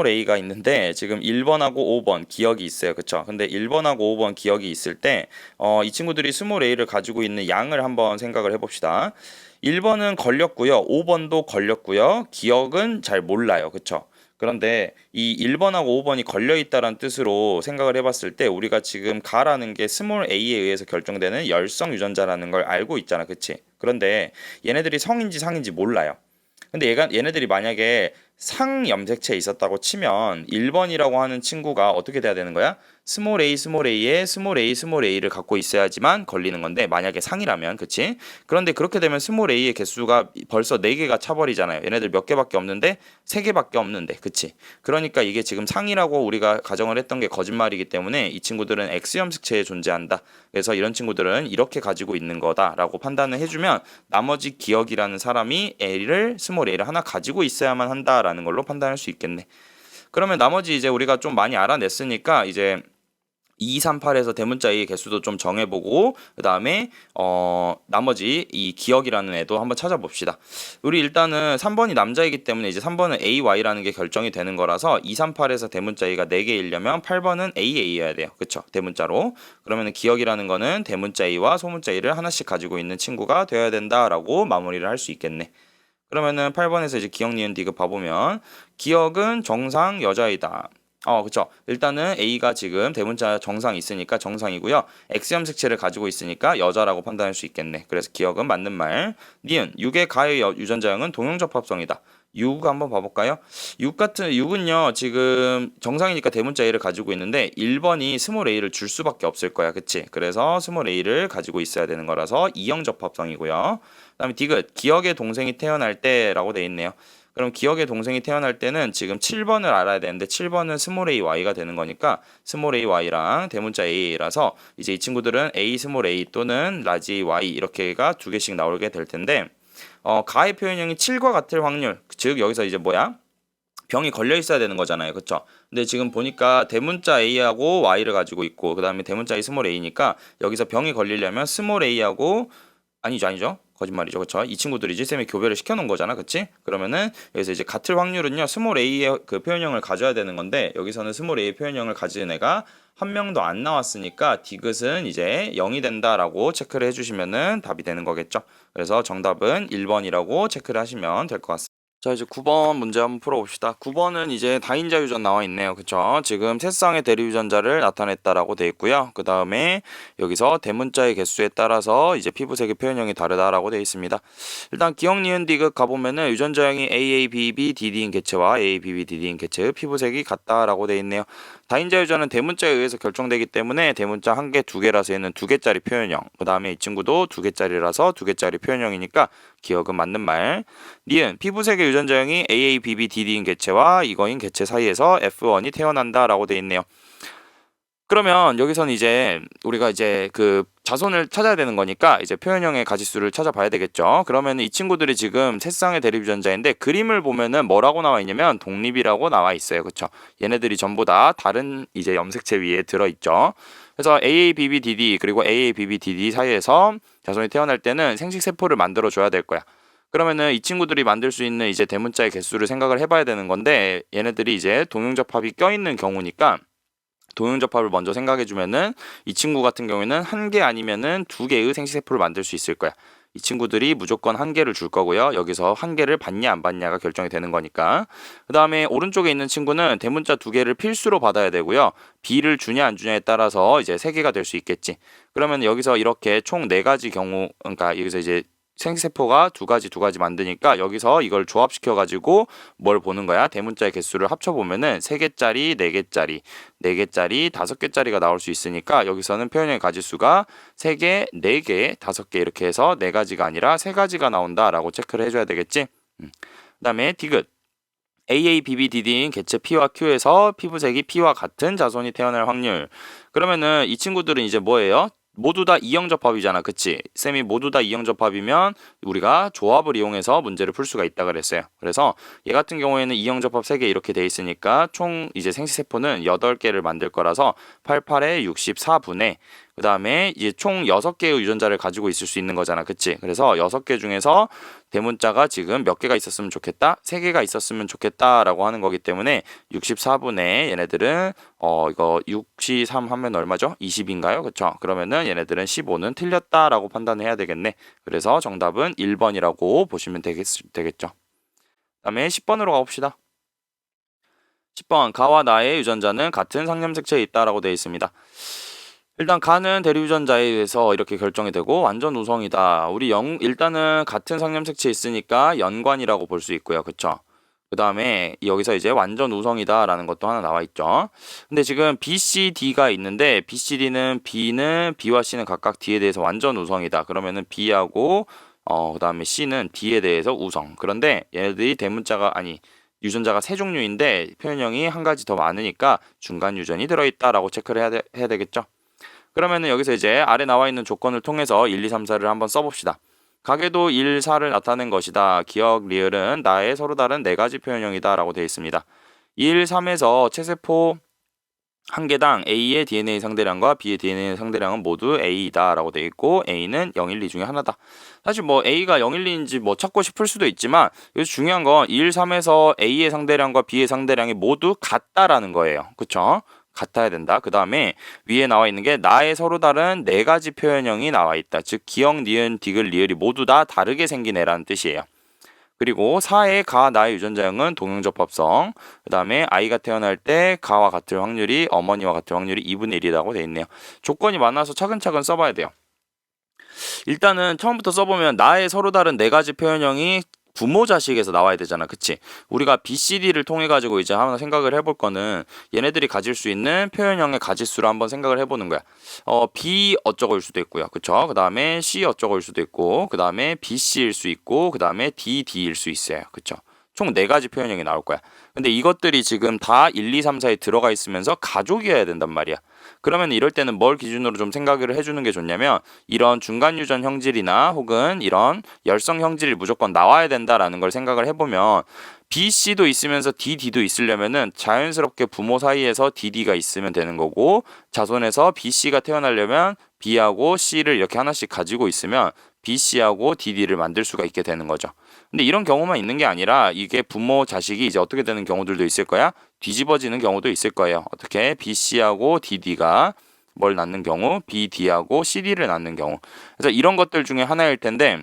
a가 있는데 지금 1번하고 5번 기억이 있어요. 그쵸? 근데 1번하고 5번 기억이 있을 때 이 친구들이 스몰 a를 가지고 있는 양을 한번 생각을 해봅시다. 1번은 걸렸고요. 5번도 걸렸고요. 기억은 잘 몰라요. 그쵸? 그런데 이 1번하고 5번이 걸려 있다는 뜻으로 생각을 해봤을 때 우리가 지금 가라는 게 스몰 a에 의해서 결정되는 열성 유전자라는 걸 알고 있잖아. 그치? 그런데 얘네들이 성인지 상인지 몰라요. 근데 얘네들이 만약에 상염색체에 있었다고 치면 1번이라고 하는 친구가 어떻게 돼야 되는 거야? 스몰 a에 스몰 a를 갖고 있어야지만 걸리는 건데, 만약에 상이라면. 그치? 그런데 그렇게 되면 스몰 a의 개수가 벌써 4개가 차버리잖아요. 얘네들 몇 개밖에 없는데 3개밖에 없는데. 그치? 그러니까 이게 지금 상이라고 우리가 가정을 했던 게 거짓말이기 때문에 이 친구들은 X염색체에 존재한다. 그래서 이런 친구들은 이렇게 가지고 있는 거다라고 판단을 해주면 나머지 기억이라는 사람이 스몰 a를 하나 가지고 있어야만 한다라는 걸로 판단할 수 있겠네. 그러면 나머지 이제 우리가 좀 많이 알아냈으니까 이제 238에서 대문자 A의 개수도 좀 정해보고, 그 다음에 나머지 이 기억이라는 애도 한번 찾아봅시다. 우리 일단은 3번이 남자이기 때문에 이제 3번은 AY라는 게 결정이 되는 거라서 238에서 대문자 A가 4개이려면 8번은 AA여야 돼요. 그쵸? 대문자로. 그러면 기억이라는 거는 대문자 A와 소문자 A를 하나씩 가지고 있는 친구가 되어야 된다라고 마무리를 할 수 있겠네. 그러면은 8번에서 이제 기억, 니은, 디귿 봐보면 기억은 정상 여자이다. 그쵸. 일단은 A가 지금 대문자 정상 있으니까 정상이고요. X염색체를 가지고 있으니까 여자라고 판단할 수 있겠네. 그래서 기억은 맞는 말. 니은, 6의 가의 유전자형은 동형접합성이다. 6 한번 봐볼까요? 6은요, 지금 정상이니까 대문자 A를 가지고 있는데 1번이 스몰 a를 줄 수밖에 없을 거야. 그치? 그래서 스몰 a를 가지고 있어야 되는 거라서 이형접합성이고요. 그 다음에 디귿, 기억의 동생이 태어날 때라고 돼 있네요. 그럼 기억의 동생이 태어날 때는 지금 7번을 알아야 되는데 7번은 스몰 a y가 되는 거니까 스몰 a y랑 대문자 a라서 이제 이 친구들은 a 스몰 a 또는 라지 y 이렇게가 두 개씩 나오게 될 텐데 가의 표현형이 7과 같을 확률, 즉 여기서 이제 뭐야? 병이 걸려 있어야 되는 거잖아요. 그쵸? 근데 지금 보니까 대문자 A하고 Y를 가지고 있고 그 다음에 대문자 A 스몰 A니까 여기서 병이 걸리려면 스몰 A하고 아니죠. 거짓말이죠. 그쵸? 이 친구들이 이제 쌤이 교배를 시켜놓은 거잖아. 그치? 그러면은 여기서 이제 같을 확률은요. 스몰 A의 그 표현형을 가져야 되는 건데 여기서는 스몰 A 표현형을 가진 애가 한 명도 안 나왔으니까 디귿은 이제 0이 된다라고 체크를 해주시면은 답이 되는 거겠죠. 그래서 정답은 1번이라고 체크를 하시면 될 것 같습니다. 자, 이제 9번 문제 한번 풀어봅시다. 9번은 이제 다인자 유전 나와 있네요. 그쵸? 지금 세쌍의 대리 유전자를 나타냈다라고 돼 있고요. 그 다음에 여기서 대문자의 개수에 따라서 이제 피부색의 표현형이 다르다라고 돼 있습니다. 일단 기억 니은 디귿 가보면은 유전자형이 AABB-DD인 개체와 AABB-DD인 개체의 피부색이 같다라고 돼 있네요. 다인자 유전은 대문자에 의해서 결정되기 때문에 대문자 한 개, 두 개라서 얘는 두 개짜리 표현형. 그 다음에 이 친구도 두 개짜리라서 두 개짜리 표현형이니까 기억은 맞는 말. 니은 피부색의 유전자형이 AABB-DD인 개체와 이거인 개체 사이에서 F1이 태어난다라고 돼 있네요. 그러면 여기서는 이제 우리가 이제 그 자손을 찾아야 되는 거니까 이제 표현형의 가지수를 찾아봐야 되겠죠. 그러면 이 친구들이 지금 새쌍의 대립 유전자인데 그림을 보면은 뭐라고 나와 있냐면 독립이라고 나와 있어요. 그쵸? 얘네들이 전부 다 다른 이제 염색체 위에 들어있죠. 그래서 AABB-DD 그리고 AABB-DD 사이에서 자손이 태어날 때는 생식세포를 만들어 줘야 될 거야. 그러면은 이 친구들이 만들 수 있는 이제 대문자의 개수를 생각을 해봐야 되는 건데 얘네들이 이제 동용접합이 껴있는 경우니까 동용접합을 먼저 생각해주면은 이 친구 같은 경우에는 한 개 아니면은 두 개의 생식세포를 만들 수 있을 거야. 이 친구들이 무조건 한 개를 줄 거고요. 여기서 한 개를 받냐 안 받냐가 결정이 되는 거니까. 그 다음에 오른쪽에 있는 친구는 대문자 두 개를 필수로 받아야 되고요. B를 주냐 안 주냐에 따라서 이제 세 개가 될 수 있겠지. 그러면 여기서 이렇게 총 네 가지 경우, 그러니까 여기서 이제 생세포가 두 가지 만드니까 여기서 이걸 조합시켜 가지고 뭘 보는 거야? 대문자의 개수를 합쳐 보면은 세 개짜리, 네 개짜리, 네 개짜리, 다섯 개짜리가 나올 수 있으니까 여기서는 표현의 가지수가 세 개, 네 개, 다섯 개 이렇게 해서 네 가지가 아니라 세 가지가 나온다라고 체크를 해줘야 되겠지. 그다음에 디귿. AABB-DD인 개체 P와 Q에서 피부색이 P와 같은 자손이 태어날 확률. 그러면은 이 친구들은 이제 뭐예요? 모두 다 이형접합이잖아. 그치? 쌤이 모두 다 이형접합이면 우리가 조합을 이용해서 문제를 풀 수가 있다 그랬어요. 그래서 얘 같은 경우에는 이형접합 3개 이렇게 돼 있으니까 총 이제 생식세포는 8개를 만들 거라서 88의 64분의 그 다음에 이제 총 6개의 유전자를 가지고 있을 수 있는 거잖아. 그치? 그래서 6개 중에서 대문자가 지금 몇 개가 있었으면 좋겠다? 3개가 있었으면 좋겠다 라고 하는 거기 때문에 64분의 얘네들은 이거 63 하면 얼마죠? 20인가요? 그쵸? 그러면은 얘네들은 15는 틀렸다라고 판단해야 되겠네. 그래서 정답은 1번이라고 보시면 되겠죠. 그 다음에 10번으로 가봅시다. 10번 가와 나의 유전자는 같은 상념색체에 있다라고 되어 있습니다. 일단 가는 대리유전자에 의해서 이렇게 결정이 되고 완전 우성이다. 일단은 같은 상념색체에 있으니까 연관이라고 볼 수 있고요. 그쵸? 그 다음에 여기서 이제 완전 우성이다라는 것도 하나 나와 있죠. 근데 지금 B, C, D가 있는데 B, C, D는 B와 C는 각각 D에 대해서 완전 우성이다. 그러면은 B하고 그 다음에 C는 D에 대해서 우성. 그런데 얘네들이 유전자가 세 종류인데 표현형이 한 가지 더 많으니까 중간 유전이 들어있다라고 체크를 해야 되겠죠. 그러면은 여기서 이제 아래 나와 있는 조건을 통해서 1, 2, 3, 4를 한번 써봅시다. 가계도 1, 4를 나타낸 것이다. 기억, 리을은 나의 서로 다른 네 가지 표현형이다 라고 되어 있습니다. 1, 3에서 체세포 한 개당 A의 DNA 상대량과 B의 DNA 상대량은 모두 A이다 라고 되어 있고 A는 0, 1, 2 중에 하나다. 사실 뭐 A가 0, 1, 2인지 뭐 찾고 싶을 수도 있지만 여기서 중요한 건 1, 3에서 A의 상대량과 B의 상대량이 모두 같다라는 거예요. 그쵸? 같아야 된다. 그 다음에 위에 나와 있는 게 나의 서로 다른 네 가지 표현형이 나와 있다. 즉 기억, 니은, 디귿, 리을이 모두 다 다르게 생긴 애라는 뜻이에요. 그리고 4의 가 나의 유전자형은 동형접합성. 그 다음에 아이가 태어날 때 가와 같을 확률이 어머니와 같을 확률이 2분의 1이라고 되어 있네요. 조건이 많아서 차근차근 써봐야 돼요. 일단은 처음부터 써보면 나의 서로 다른 네 가지 표현형이 부모 자식에서 나와야 되잖아. 그치? 우리가 BCD를 통해 가지고 이제 하나 생각을 해볼 거는 얘네들이 가질 수 있는 표현형의 가지수를 한번 생각을 해보는 거야. B 어쩌고일 수도 있고요. 그쵸? 그 다음에 C 어쩌고일 수도 있고 그 다음에 BC일 수 있고 그 다음에 DD일 수 있어요. 그쵸? 총 4가지 표현형이 나올 거야. 근데 이것들이 지금 다 1, 2, 3, 4에 들어가 있으면서 가족이어야 된단 말이야. 그러면 이럴 때는 뭘 기준으로 좀 생각을 해주는 게 좋냐면 이런 중간 유전 형질이나 혹은 이런 열성 형질이 무조건 나와야 된다라는 걸 생각을 해보면 BC도 있으면서 DD도 있으려면은 자연스럽게 부모 사이에서 DD가 있으면 되는 거고 자손에서 BC가 태어나려면 B하고 C를 이렇게 하나씩 가지고 있으면 BC하고 DD를 만들 수가 있게 되는 거죠. 근데 이런 경우만 있는 게 아니라 이게 부모 자식이 이제 어떻게 되는 경우들도 있을 거야. 뒤집어지는 경우도 있을 거예요. 어떻게 BC하고 DD가 뭘 낳는 경우, BD하고 CD를 낳는 경우. 그래서 이런 것들 중에 하나일 텐데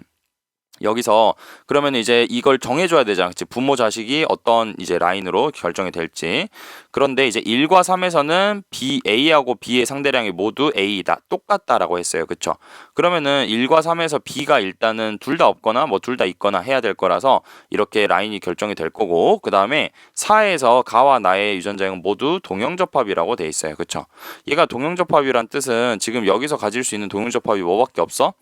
여기서 그러면 이제 이걸 정해줘야 되잖아. 그치? 부모 자식이 어떤 이제 라인으로 결정이 될지. 그런데 이제 1과 3에서는 A하고 B의 상대량이 모두 A다. 똑같다라고 했어요. 그쵸? 그러면은 1과 3에서 B가 일단은 둘 다 없거나 뭐 둘 다 있거나 해야 될 거라서 이렇게 라인이 결정이 될 거고 그 다음에 4에서 가와 나의 유전자형은 모두 동형접합이라고 돼 있어요. 그쵸? 얘가 동형접합이란 뜻은 지금 여기서 가질 수 있는 동형접합이 뭐밖에 없어?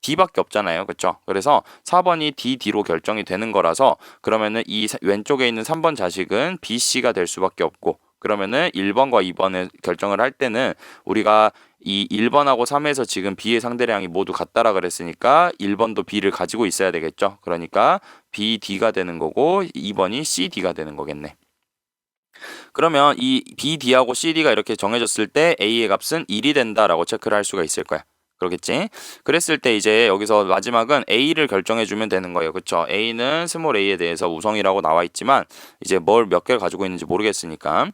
D밖에 없잖아요. 그렇죠? 그래서 4번이 DD로 결정이 되는 거라서 그러면은 이 왼쪽에 있는 3번 자식은 BC가 될 수밖에 없고 그러면은 1번과 2번을 결정을 할 때는 우리가 이 1번하고 3에서 지금 B의 상대량이 모두 같다라 그랬으니까 1번도 B를 가지고 있어야 되겠죠. 그러니까 BD가 되는 거고 2번이 CD가 되는 거겠네. 그러면 이 BD하고 CD가 이렇게 정해졌을 때 A의 값은 1이 된다라고 체크를 할 수가 있을 거야. 그러겠지? 그랬을 때 이제 여기서 마지막은 A를 결정해 주면 되는 거예요. 그쵸? A는 스몰 a에 대해서 우성이라고 나와 있지만 이제 뭘 몇 개를 가지고 있는지 모르겠으니까.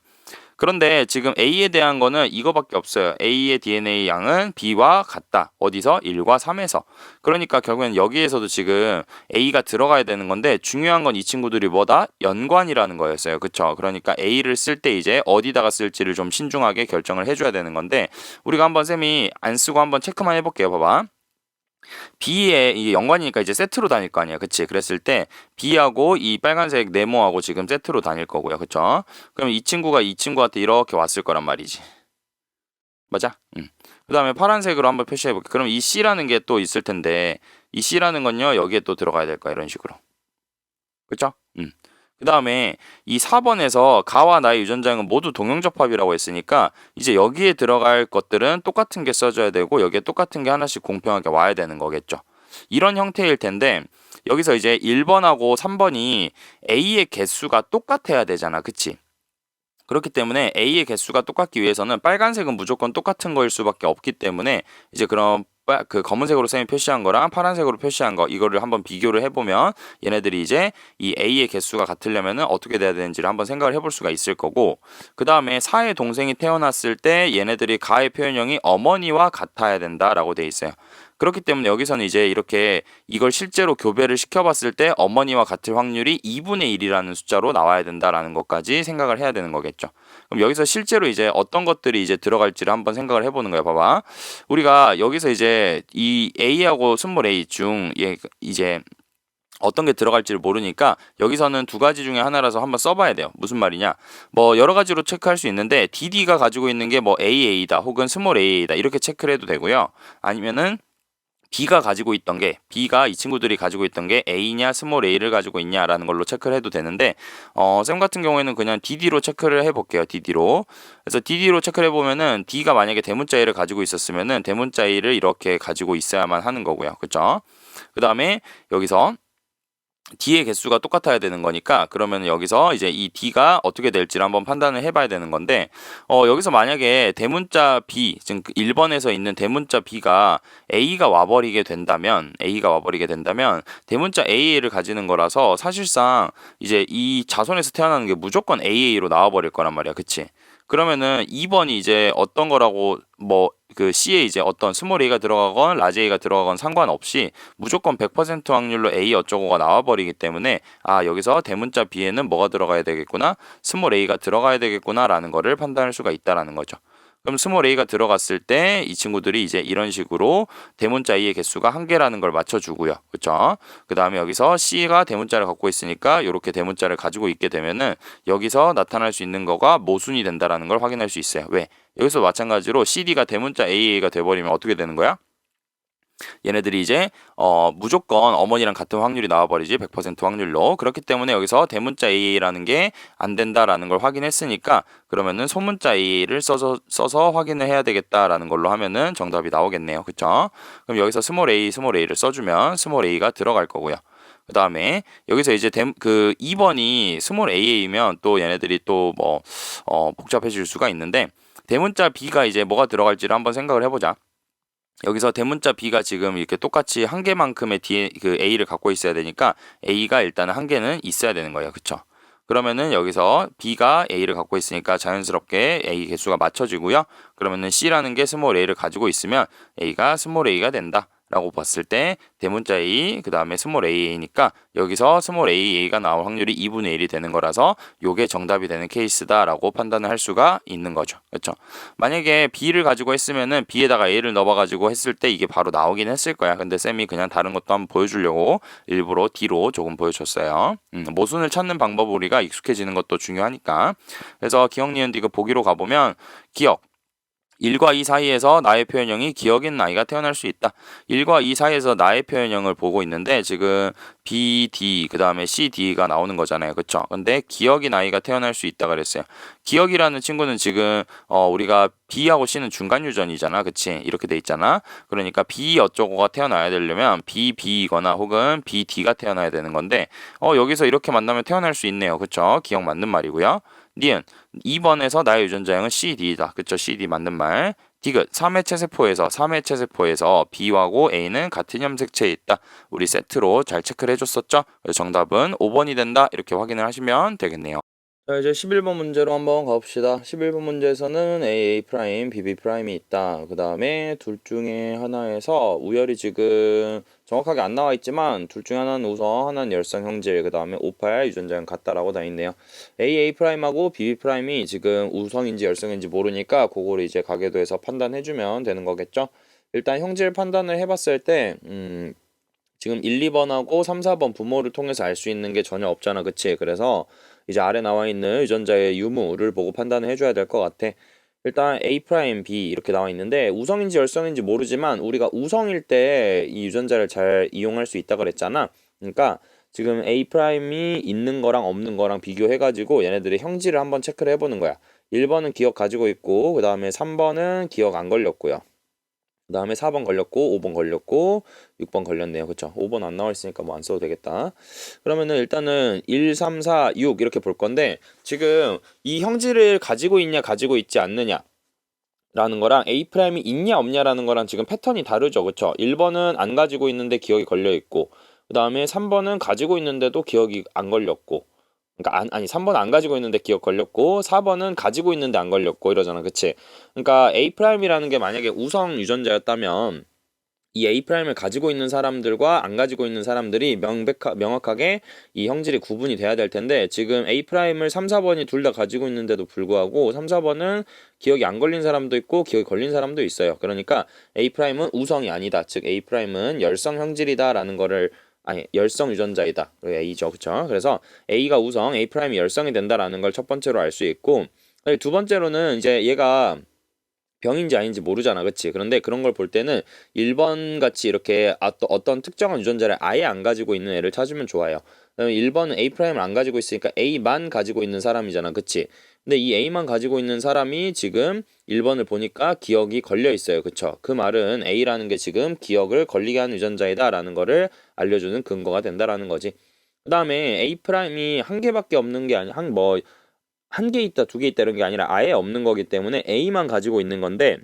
그런데 지금 A에 대한 거는 이거밖에 없어요. A의 DNA 양은 B와 같다. 어디서? 1과 3에서. 그러니까 결국엔 여기에서도 지금 A가 들어가야 되는 건데 중요한 건 이 친구들이 뭐다? 연관이라는 거였어요. 그쵸? 그러니까 A를 쓸 때 이제 어디다가 쓸지를 좀 신중하게 결정을 해줘야 되는 건데 우리가 한번 쌤이 안 쓰고 한번 체크만 해볼게요. 봐봐. B에 이게 연관이니까 이제 세트로 다닐 거 아니야. 그치? 그랬을 때 B하고 이 빨간색 네모하고 지금 세트로 다닐 거고요. 그쵸? 그럼 이 친구가 이 친구한테 이렇게 왔을 거란 말이지. 맞아? 응. 그 다음에 파란색으로 한번 표시해 볼게. 그럼 이 C라는 게 또 있을 텐데 이 C라는 건요. 여기에 또 들어가야 될 거야. 이런 식으로. 그쵸? 응. 그 다음에 이 4번에서 가와 나의 유전자형은 모두 동형접합이라고 했으니까 이제 여기에 들어갈 것들은 똑같은 게 써줘야 되고 여기에 똑같은 게 하나씩 공평하게 와야 되는 거겠죠. 이런 형태일 텐데 여기서 이제 1번하고 3번이 A의 개수가 똑같아야 되잖아. 그치? 그렇기 때문에 A의 개수가 똑같기 위해서는 빨간색은 무조건 똑같은 거일 수밖에 없기 때문에 이제 그럼 그 검은색으로 쌤이 표시한 거랑 파란색으로 표시한 거 이거를 한번 비교를 해보면 얘네들이 이제 이 A의 개수가 같으려면은 어떻게 돼야 되는지를 한번 생각을 해볼 수가 있을 거고 그 다음에 사의 동생이 태어났을 때 얘네들이 가의 표현형이 어머니와 같아야 된다라고 돼 있어요. 그렇기 때문에 여기서는 이제 이렇게 이걸 실제로 교배를 시켜봤을 때 어머니와 같을 확률이 2분의 1이라는 숫자로 나와야 된다라는 것까지 생각을 해야 되는 거겠죠. 그럼 여기서 실제로 이제 어떤 것들이 이제 들어갈지를 한번 생각을 해보는 거예요. 봐봐. 우리가 여기서 이제 이 A하고 스몰 a 중 이제 어떤 게 들어갈지를 모르니까 여기서는 두 가지 중에 하나라서 한번 써봐야 돼요. 무슨 말이냐? 뭐 여러 가지로 체크할 수 있는데 DD가 가지고 있는 게 뭐 AA다 혹은 스몰 AA다 이렇게 체크를 해도 되고요. 아니면은 B가 가지고 있던 게 B가 이 친구들이 가지고 있던 게 A냐 스몰 a를 가지고 있냐라는 걸로 체크를 해도 되는데 쌤 같은 경우에는 그냥 DD로 체크를 해볼게요. DD로. 그래서 DD로 체크를 해보면은 D가 만약에 대문자 A를 가지고 있었으면은 대문자 A를 이렇게 가지고 있어야만 하는 거고요. 그쵸? 그 다음에 여기서 D의 개수가 똑같아야 되는 거니까 그러면 여기서 이제 이 D가 어떻게 될지를 한번 판단을 해봐야 되는 건데 여기서 만약에 대문자 B 지금 1번에서 있는 대문자 B가 A가 와버리게 된다면 대문자 AA를 가지는 거라서 사실상 이제 이 자손에서 태어나는 게 무조건 AA로 나와버릴 거란 말이야. 그치? 그러면은 2번이 이제 어떤 거라고 뭐 그 C에 이제 어떤 스몰 a가 들어가건 라지 a가 들어가건 상관없이 무조건 100% 확률로 A 어쩌고가 나와버리기 때문에 아 여기서 대문자 B에는 뭐가 들어가야 되겠구나 스몰 a가 들어가야 되겠구나 라는 거를 판단할 수가 있다라는 거죠. 그럼 스몰 a가 들어갔을 때 이 친구들이 이제 이런 식으로 대문자 a의 개수가 1개라는 걸 맞춰주고요. 그쵸? 그 다음에 여기서 C가 대문자를 갖고 있으니까 이렇게 대문자를 가지고 있게 되면은 여기서 나타날 수 있는 거가 모순이 된다라는 걸 확인할 수 있어요. 왜? 여기서 마찬가지로 CD가 대문자 AA가 돼버리면 어떻게 되는 거야? 얘네들이 이제 무조건 어머니랑 같은 확률이 나와버리지 100% 확률로. 그렇기 때문에 여기서 대문자 A라는 게 안 된다라는 걸 확인했으니까 그러면은 소문자 A를 써서 확인을 해야 되겠다라는 걸로 하면은 정답이 나오겠네요. 그쵸? 그럼 여기서 스몰 a를 써주면 스몰 a가 들어갈 거고요. 그 다음에 여기서 이제 그 2번이 스몰 AA면 또 얘네들이 또 뭐 복잡해질 수가 있는데 대문자 B가 이제 뭐가 들어갈지를 한번 생각을 해보자. 여기서 대문자 B가 지금 이렇게 똑같이 한 개만큼의 그 A를 갖고 있어야 되니까 A가 일단은 한 개는 있어야 되는 거예요. 그쵸? 그러면은 여기서 B가 A를 갖고 있으니까 자연스럽게 A 개수가 맞춰지고요. 그러면은 C라는 게 스몰 a를 가지고 있으면 A가 스몰 a가 된다. 라고 봤을 때 대문자 A 그 다음에 스몰 a니까 여기서 스몰 a가 나올 확률이 2분의 1이 되는 거라서 요게 정답이 되는 케이스다 라고 판단을 할 수가 있는 거죠. 그렇죠? 만약에 B를 가지고 했으면은 B에다가 A를 넣어가지고 했을 때 이게 바로 나오긴 했을 거야. 근데 쌤이 그냥 다른 것도 한번 보여주려고 일부러 D로 조금 보여줬어요. 모순을 찾는 방법 우리가 익숙해지는 것도 중요하니까. 그래서 기억, 니은, 디귿 보기로 가보면 기억 1과 2 사이에서 나의 표현형이 기억 있는 아이가 태어날 수 있다. 1과 2 사이에서 나의 표현형을 보고 있는데 지금 B, D, 그 다음에 C, D가 나오는 거잖아요. 그쵸? 근데 기억인 아이가 태어날 수 있다 그랬어요. 기억이라는 친구는 지금 우리가 B하고 C는 중간 유전이잖아. 그치? 이렇게 돼 있잖아. 그러니까 B 어쩌고가 태어나야 되려면 B, B이거나 혹은 B, D가 태어나야 되는 건데 여기서 이렇게 만나면 태어날 수 있네요. 그쵸? 기억 맞는 말이고요. 니은 2번에서 나의 유전자형은 CD다. 그쵸? CD 맞는 말. 디귿 3회 체세포에서 B하고 A는 같은 염색체에 있다. 우리 세트로 잘 체크를 해줬었죠? 그래서 정답은 5번이 된다. 이렇게 확인을 하시면 되겠네요. 자, 이제 11번 문제로 한번 가봅시다. 11번 문제에서는 AA 프라임, BB 프라임이 있다. 그 다음에 둘 중에 하나에서 우열이 지금 정확하게 안 나와 있지만 둘 중에 하나는 우성, 하나는 열성 형질, 그 다음에 58 유전자형 같다라고 다 있네요. AA 프라임하고 BB 프라임이 지금 우성인지 열성인지 모르니까 그거를 이제 가계도에서 판단해주면 되는 거겠죠. 일단 형질 판단을 해봤을 때 지금 1, 2번하고 3, 4번 부모를 통해서 알 수 있는 게 전혀 없잖아. 그치? 그래서 이제 아래 나와 있는 유전자의 유무를 보고 판단을 해줘야 될 것 같아. 일단 A 프라임 B 이렇게 나와 있는데 우성인지 열성인지 모르지만 우리가 우성일 때 이 유전자를 잘 이용할 수 있다 그랬잖아. 그러니까 지금 A 프라임이 있는 거랑 없는 거랑 비교해가지고 얘네들의 형질을 한번 체크를 해보는 거야. 1번은 기억 가지고 있고 그 다음에 3번은 기억 안 걸렸고요. 그 다음에 4번 걸렸고 5번 걸렸고 6번 걸렸네요. 그쵸? 5번 안 나와 있으니까 뭐 안 써도 되겠다. 그러면은 일단은 1, 3, 4, 6 이렇게 볼 건데 지금 이 형질을 가지고 있냐 가지고 있지 않느냐 라는 거랑 A 프라임이 있냐 없냐라는 거랑 지금 패턴이 다르죠. 그쵸? 1번은 안 가지고 있는데 기억이 걸려 있고 그 다음에 3번은 가지고 있는데도 기억이 안 걸렸고 그러니까 아니 3번 안 가지고 있는데 기억 걸렸고 4번은 가지고 있는데 안 걸렸고 이러잖아. 그치? 그러니까 A 프라임이라는 게 만약에 우성 유전자였다면 이 A 프라임을 가지고 있는 사람들과 안 가지고 있는 사람들이 명확하게 이 형질이 구분이 돼야 될 텐데 지금 A 프라임을 3, 4번이 둘 다 가지고 있는데도 불구하고 3, 4번은 기억이 안 걸린 사람도 있고 기억이 걸린 사람도 있어요. 그러니까 A 프라임은 우성이 아니다. 즉 A 프라임은 열성 형질이다라는 거를 아니 열성 유전자이다. A죠. 그쵸? 그래서 A가 우성, A 프라임이 열성이 된다라는 걸 첫 번째로 알 수 있고 두 번째로는 이제 얘가 병인지 아닌지 모르잖아. 그치? 그런데 그런 걸 볼 때는 1번 같이 이렇게 어떤 특정한 유전자를 아예 안 가지고 있는 애를 찾으면 좋아요. 그다음에 1번은 A 프라임을 안 가지고 있으니까 A만 가지고 있는 사람이잖아. 그치? 근데 이 A만 가지고 있는 사람이 지금 1번을 보니까 기억이 걸려 있어요. 그쵸? 그 말은 A라는 게 지금 기억을 걸리게 하는 유전자이다라는 거를 알려주는 근거가 된다라는 거지. 그 다음에 A 프라임이 한 개밖에 없는 게 아니 한 개 있다, 두 개 있다 이런 게 아니라 아예 없는 거기 때문에 A만 가지고 있는 건데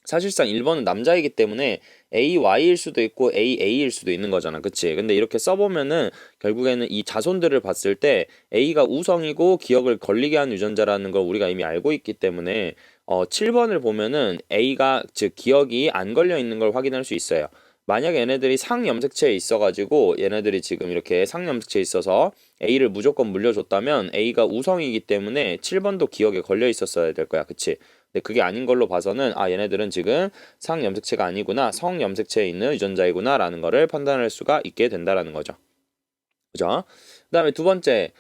사실상 1번은 남자이기 때문에 AY일 수도 있고 AA일 수도 있는 거잖아. 그치? 근데 이렇게 써보면은 결국에는 이 자손들을 봤을 때 A가 우성이고 기억을 걸리게 하는 유전자라는 걸 우리가 이미 알고 있기 때문에 7번을 보면은 A가 즉 기억이 안 걸려 있는 걸 확인할 수 있어요. 만약에 얘네들이 상염색체에 있어가지고 얘네들이 지금 이렇게 상염색체에 있어서 A를 무조건 물려줬다면 A가 우성이기 때문에 7번도 기억에 걸려 있었어야 될 거야. 그치? 근데 그게 아닌 걸로 봐서는 얘네들은 지금 상염색체가 아니구나, 성염색체에 있는 유전자이구나 라는 거를 판단할 수가 있게 된다라는 거죠. 그죠? 그 다음에 두 번째,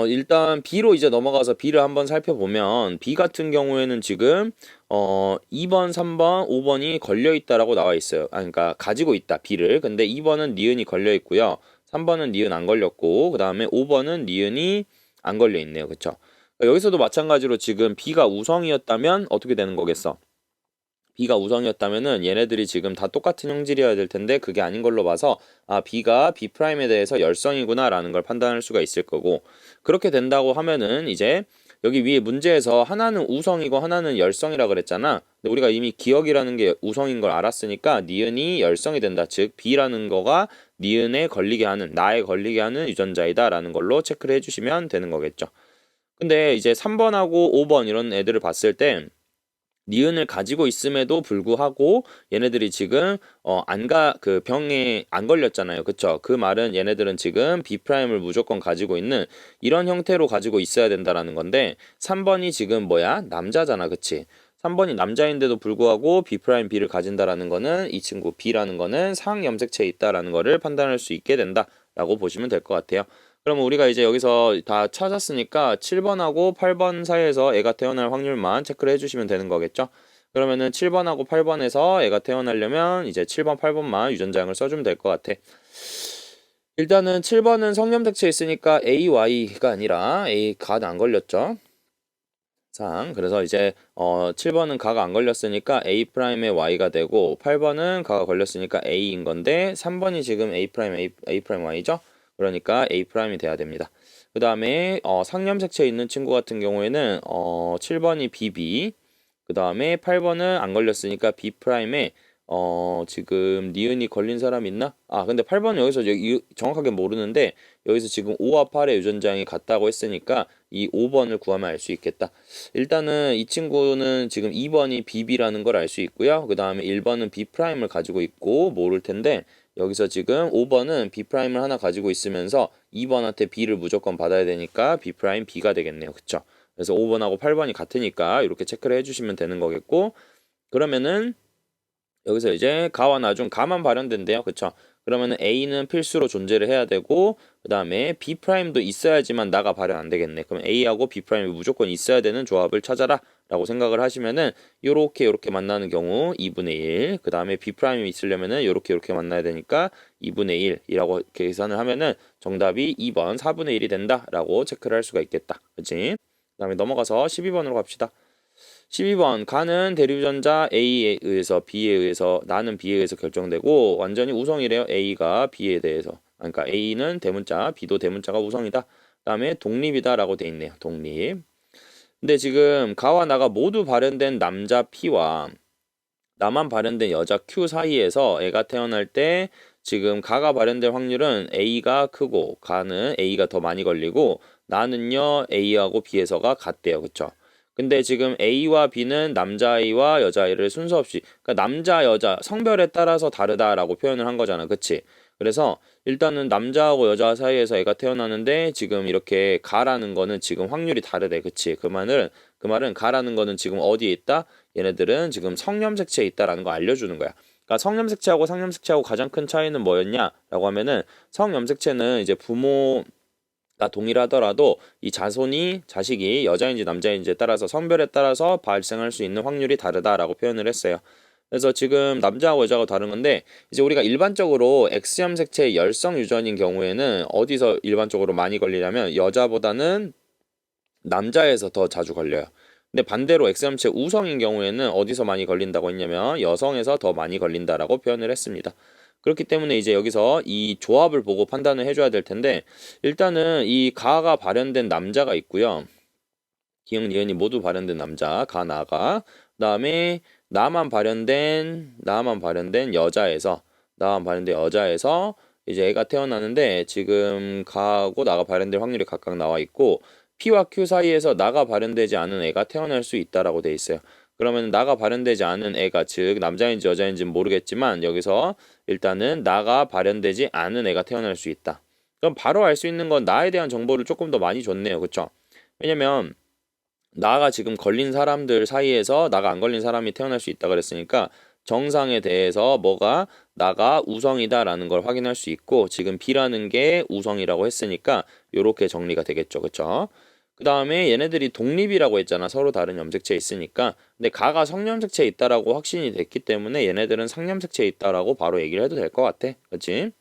일단 B로 이제 넘어가서 B를 한번 살펴보면 B 같은 경우에는 지금 2번, 3번, 5번이 걸려 있다라고 나와 있어요. 그러니까 가지고 있다 B를. 근데 2번은 니은이 걸려 있고요. 3번은 니은 안 걸렸고 그다음에 5번은 니은이 안 걸려 있네요. 그쵸? 여기서도 마찬가지로 지금 B가 우성이었다면 어떻게 되는 거겠어? B가 우성이었다면은 얘네들이 지금 다 똑같은 형질이어야 될 텐데 그게 아닌 걸로 봐서 B가 B'에 대해서 열성이구나라는 걸 판단할 수가 있을 거고, 그렇게 된다고 하면은 이제 여기 위에 문제에서 하나는 우성이고 하나는 열성이라 그랬잖아. 근데 우리가 이미 기억이라는 게 우성인 걸 알았으니까 니은이 열성이 된다. 즉 B라는 거가 니은에 걸리게 하는, 나에 걸리게 하는 유전자이다라는 걸로 체크를 해주시면 되는 거겠죠. 근데 이제 3번하고 5번 이런 애들을 봤을 때 니은을 가지고 있음에도 불구하고 얘네들이 지금 그 병에 안 걸렸잖아요. 그쵸? 그 말은 얘네들은 지금 B'을 무조건 가지고 있는 이런 형태로 가지고 있어야 된다라는 건데 3번이 지금 뭐야? 남자잖아. 그치? 3번이 남자인데도 불구하고 B'B를 가진다라는 거는 이 친구 B라는 거는 상염색체에 있다라는 거를 판단할 수 있게 된다라고 보시면 될 것 같아요. 그럼 우리가 이제 여기서 다 찾았으니까 7번하고 8번 사이에서 애가 태어날 확률만 체크를 해주시면 되는 거겠죠? 그러면은 7번하고 8번에서 애가 태어나려면 이제 7번, 8번만 유전자형을 써주면 될 것 같아. 일단은 7번은 성염색체 있으니까 AY가 아니라 가도 안 걸렸죠? 그래서 이제 7번은 가가 안 걸렸으니까 A'의 Y가 되고 8번은 가가 걸렸으니까 A인 건데 3번이 지금 A' Y죠? 그러니까 A'이 돼야 됩니다. 그 다음에 상염색체에 있는 친구 같은 경우에는 7번이 BB, 그 다음에 8번은 안 걸렸으니까 B'에 지금 니은이 걸린 사람 있나? 근데 8번은 여기서 정확하게 모르는데 여기서 지금 5와 8의 유전자형이 같다고 했으니까 이 5번을 구하면 알 수 있겠다. 일단은 이 친구는 지금 2번이 BB라는 걸 알 수 있고요. 그 다음에 1번은 B'을 가지고 있고 모를 텐데 여기서 지금 5번은 B'을 하나 가지고 있으면서 2번한테 B를 무조건 받아야 되니까 B' B가 되겠네요. 그쵸? 그래서 5번하고 8번이 같으니까 이렇게 체크를 해주시면 되는 거겠고, 그러면은 여기서 이제 가와 나중 가만 발현된대요. 그쵸? 그러면은 A는 필수로 존재를 해야 되고 그 다음에 B'도 있어야지만 나가 발현 안 되겠네. 그럼 A하고 B'이 무조건 있어야 되는 조합을 찾아라 라고 생각을 하시면은 요렇게 만나는 경우 2분의 1, 그 다음에 B'이 있으려면은 요렇게 만나야 되니까 2분의 1이라고 계산을 하면은 정답이 2번 4분의 1이 된다 라고 체크를 할 수가 있겠다. 그치? 그 다음에 넘어가서 12번으로 갑시다. 12번 가는 대류전자 A에 의해서 B에 의해서, 나는 B에 의해서 결정되고 완전히 우성이래요. A가 B에 대해서. 그러니까 A는 대문자, B도 대문자가 우성이다. 그 다음에 독립이다 라고 돼 있네요. 독립. 근데 지금 가와 나가 모두 발현된 남자 P와 나만 발현된 여자 Q 사이에서 애가 태어날 때 지금 가가 발현될 확률은 A가 크고 가는 A가 더 많이 걸리고 나는요 A하고 B에서가 같대요. 그쵸? 근데 지금 A와 B는 남자아이와 여자아이를 순서 없이, 그러니까 남자 여자 성별에 따라서 다르다라고 표현을 한 거잖아. 그치? 그래서 일단은 남자하고 여자 사이에서 애가 태어나는데 지금 이렇게 가라는 거는 지금 확률이 다르대. 그치? 그 말은 가라는 거는 지금 어디에 있다? 얘네들은 지금 성염색체에 있다라는 거 알려주는 거야. 그러니까 성염색체하고 상염색체하고 가장 큰 차이는 뭐였냐라고 하면은 성염색체는 이제 부모가 동일하더라도 이 자식이 여자인지 남자인지에 따라서 성별에 따라서 발생할 수 있는 확률이 다르다라고 표현을 했어요. 그래서 지금 남자하고 여자가 다른 건데 이제 우리가 일반적으로 X염색체의 열성 유전인 경우에는 어디서 일반적으로 많이 걸리냐면 여자보다는 남자에서 더 자주 걸려요. 근데 반대로 X염체 우성인 경우에는 어디서 많이 걸린다고 했냐면 여성에서 더 많이 걸린다라고 표현을 했습니다. 그렇기 때문에 이제 여기서 이 조합을 보고 판단을 해줘야 될 텐데 일단은 이 가가 발현된 남자가 있고요. 기역, 니은이 모두 발현된 남자, 가, 나가. 그다음에 나만 발현된 여자에서 이제 애가 태어나는데 지금 가하고 나가 발현될 확률이 각각 나와 있고 P와 Q 사이에서 나가 발현되지 않은 애가 태어날 수 있다라고 돼 있어요. 그러면 나가 발현되지 않은 애가, 즉 남자인지 여자인지는 모르겠지만 여기서 일단은 나가 발현되지 않은 애가 태어날 수 있다. 그럼 바로 알 수 있는 건 나에 대한 정보를 조금 더 많이 줬네요. 그쵸? 왜냐면 나가 지금 걸린 사람들 사이에서 나가 안 걸린 사람이 태어날 수 있다 그랬으니까 정상에 대해서 뭐가 나가 우성이다라는 걸 확인할 수 있고 지금 B라는 게 우성이라고 했으니까 요렇게 정리가 되겠죠. 그쵸? 그 다음에 얘네들이 독립이라고 했잖아. 서로 다른 염색체에 있으니까. 근데 가가 성염색체에 있다라고 확신이 됐기 때문에 얘네들은 상염색체에 있다라고 바로 얘기를 해도 될 것 같아. 그치?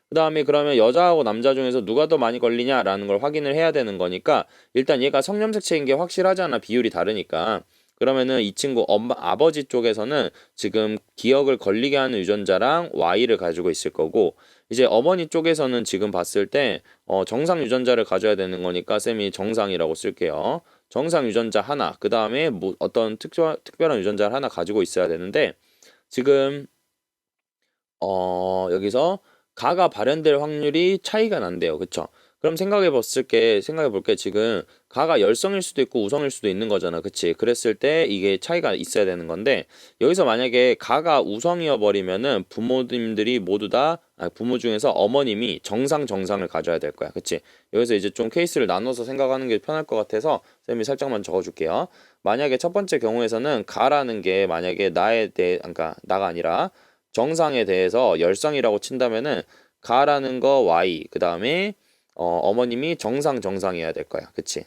그 다음에 그러면 여자하고 남자 중에서 누가 더 많이 걸리냐라는 걸 확인을 해야 되는 거니까 일단 얘가 성염색체인 게 확실하잖아. 비율이 다르니까. 그러면은 이 친구 아버지 쪽에서는 지금 기억을 걸리게 하는 유전자랑 Y를 가지고 있을 거고 이제 어머니 쪽에서는 지금 봤을 때 정상 유전자를 가져야 되는 거니까 쌤이 정상이라고 쓸게요. 정상 유전자 하나, 그 다음에 뭐 어떤 특별한 유전자를 하나 가지고 있어야 되는데 지금 여기서 가가 발현될 확률이 차이가 난대요. 그쵸? 그럼 생각해 볼게. 지금 가가 열성일 수도 있고 우성일 수도 있는 거잖아. 그치? 그랬을 때 이게 차이가 있어야 되는 건데 여기서 만약에 가가 우성이어 버리면은 부모님들이 모두 다 부모 중에서 어머님이 정상을 가져야 될 거야. 그치? 여기서 이제 좀 케이스를 나눠서 생각하는 게 편할 것 같아서 쌤이 살짝만 적어 줄게요. 만약에 첫 번째 경우에서는 가라는 게 만약에 그러니까 나가 아니라 정상에 대해서 열성이라고 친다면은 가라는 거 Y 그 다음에 어머님이 정상이어야 될 거야. 그치?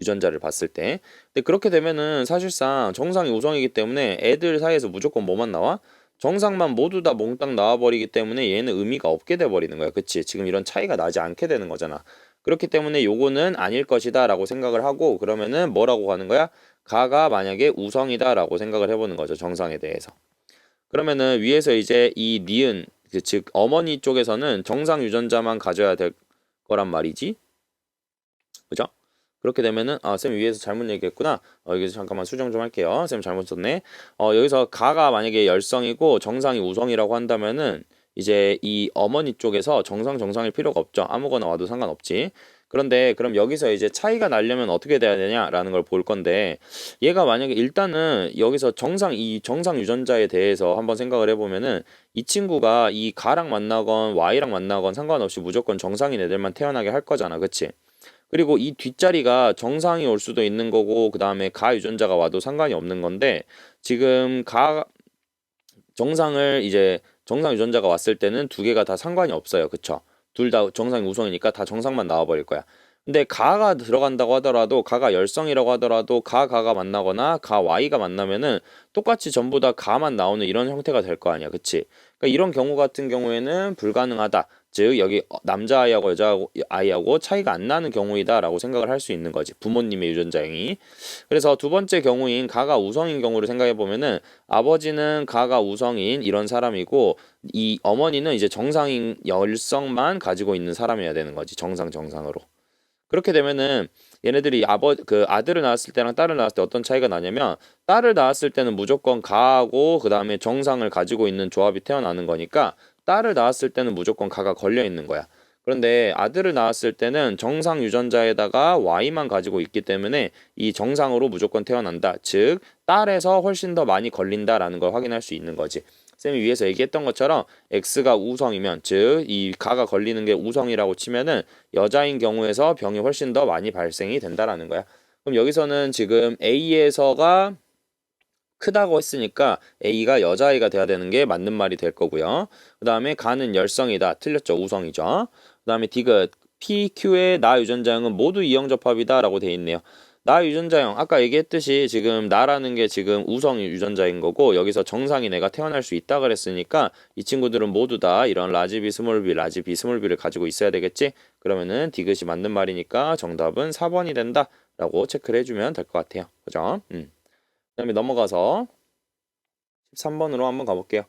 유전자를 봤을 때. 근데 그렇게 되면은 사실상 정상이 우성이기 때문에 애들 사이에서 무조건 뭐만 나와? 정상만 모두 다 몽땅 나와버리기 때문에 얘는 의미가 없게 돼버리는 거야. 그치? 지금 이런 차이가 나지 않게 되는 거잖아. 그렇기 때문에 요거는 아닐 것이다 라고 생각을 하고 그러면은 뭐라고 가는 거야? 가가 만약에 우성이다 라고 생각을 해보는 거죠. 정상에 대해서. 그러면은 위에서 이제 이 니은 즉 어머니 쪽에서는 정상 유전자만 가져야 될 거란 말이지. 그죠? 그렇게 되면은 쌤 위에서 잘못 얘기했구나. 여기서 잠깐만 수정 좀 할게요. 쌤 잘못 썼네. 여기서 가가 만약에 열성이고 정상이 우성이라고 한다면은 이제 이 어머니 쪽에서 정상일 필요가 없죠. 아무거나 와도 상관없지. 그런데 그럼 여기서 이제 차이가 나려면 어떻게 돼야 되냐라는 걸 볼 건데 얘가 만약에 일단은 여기서 이 정상 유전자에 대해서 한번 생각을 해보면은 이 친구가 이 가랑 만나건 Y랑 만나건 상관없이 무조건 정상인 애들만 태어나게 할 거잖아. 그치? 그리고 이 뒷자리가 정상이 올 수도 있는 거고 그 다음에 가 유전자가 와도 상관이 없는 건데 지금 정상 유전자가 왔을 때는 두 개가 다 상관이 없어요. 그쵸? 둘 다 정상이 우성이니까 다 정상만 나와버릴 거야. 근데 가가 들어간다고 하더라도 가가 열성이라고 하더라도 가가 만나거나 가 Y가 만나면은 똑같이 전부 다 가만 나오는 이런 형태가 될 거 아니야. 그치? 그러니까 이런 경우 같은 경우에는 불가능하다. 즉 여기 남자아이하고 여자아이하고 차이가 안 나는 경우이다라고 생각을 할 수 있는 거지. 부모님의 유전자형이. 그래서 두 번째 경우인 가가 우성인 경우를 생각해 보면은 아버지는 가가 우성인 이런 사람이고 이 어머니는 이제 정상인 열성만 가지고 있는 사람이어야 되는 거지. 정상으로. 그렇게 되면은 얘네들이 아들을 낳았을 때랑 딸을 낳았을 때 어떤 차이가 나냐면 딸을 낳았을 때는 무조건 가하고 그 다음에 정상을 가지고 있는 조합이 태어나는 거니까 딸을 낳았을 때는 무조건 가가 걸려 있는 거야. 그런데 아들을 낳았을 때는 정상 유전자에다가 Y만 가지고 있기 때문에 이 정상으로 무조건 태어난다. 즉 딸에서 훨씬 더 많이 걸린다라는 걸 확인할 수 있는 거지. 쌤이 위에서 얘기했던 것처럼 X가 우성이면 즉 이 가가 걸리는 게 우성이라고 치면은 여자인 경우에서 병이 훨씬 더 많이 발생이 된다라는 거야. 그럼 여기서는 지금 A에서가 크다고 했으니까 A가 여자아이가 돼야 되는 게 맞는 말이 될 거고요. 그 다음에 가는 열성이다. 틀렸죠. 우성이죠. 그 다음에 디귿 PQ의 나 유전자형은 모두 이형접합이다 라고 돼 있네요. 나 유전자형 아까 얘기했듯이 지금 나라는 게 지금 우성 유전자인 거고 여기서 정상인 애가 태어날 수 있다 그랬으니까 이 친구들은 모두 다 이런 라지 B 스몰 b 라지 B 스몰 b를 가지고 있어야 되겠지. 그러면은 디귿이 맞는 말이니까 정답은 4번이 된다 라고 체크를 해주면 될 것 같아요. 그죠? 그다음에 넘어가서 13번으로 한번 가볼게요.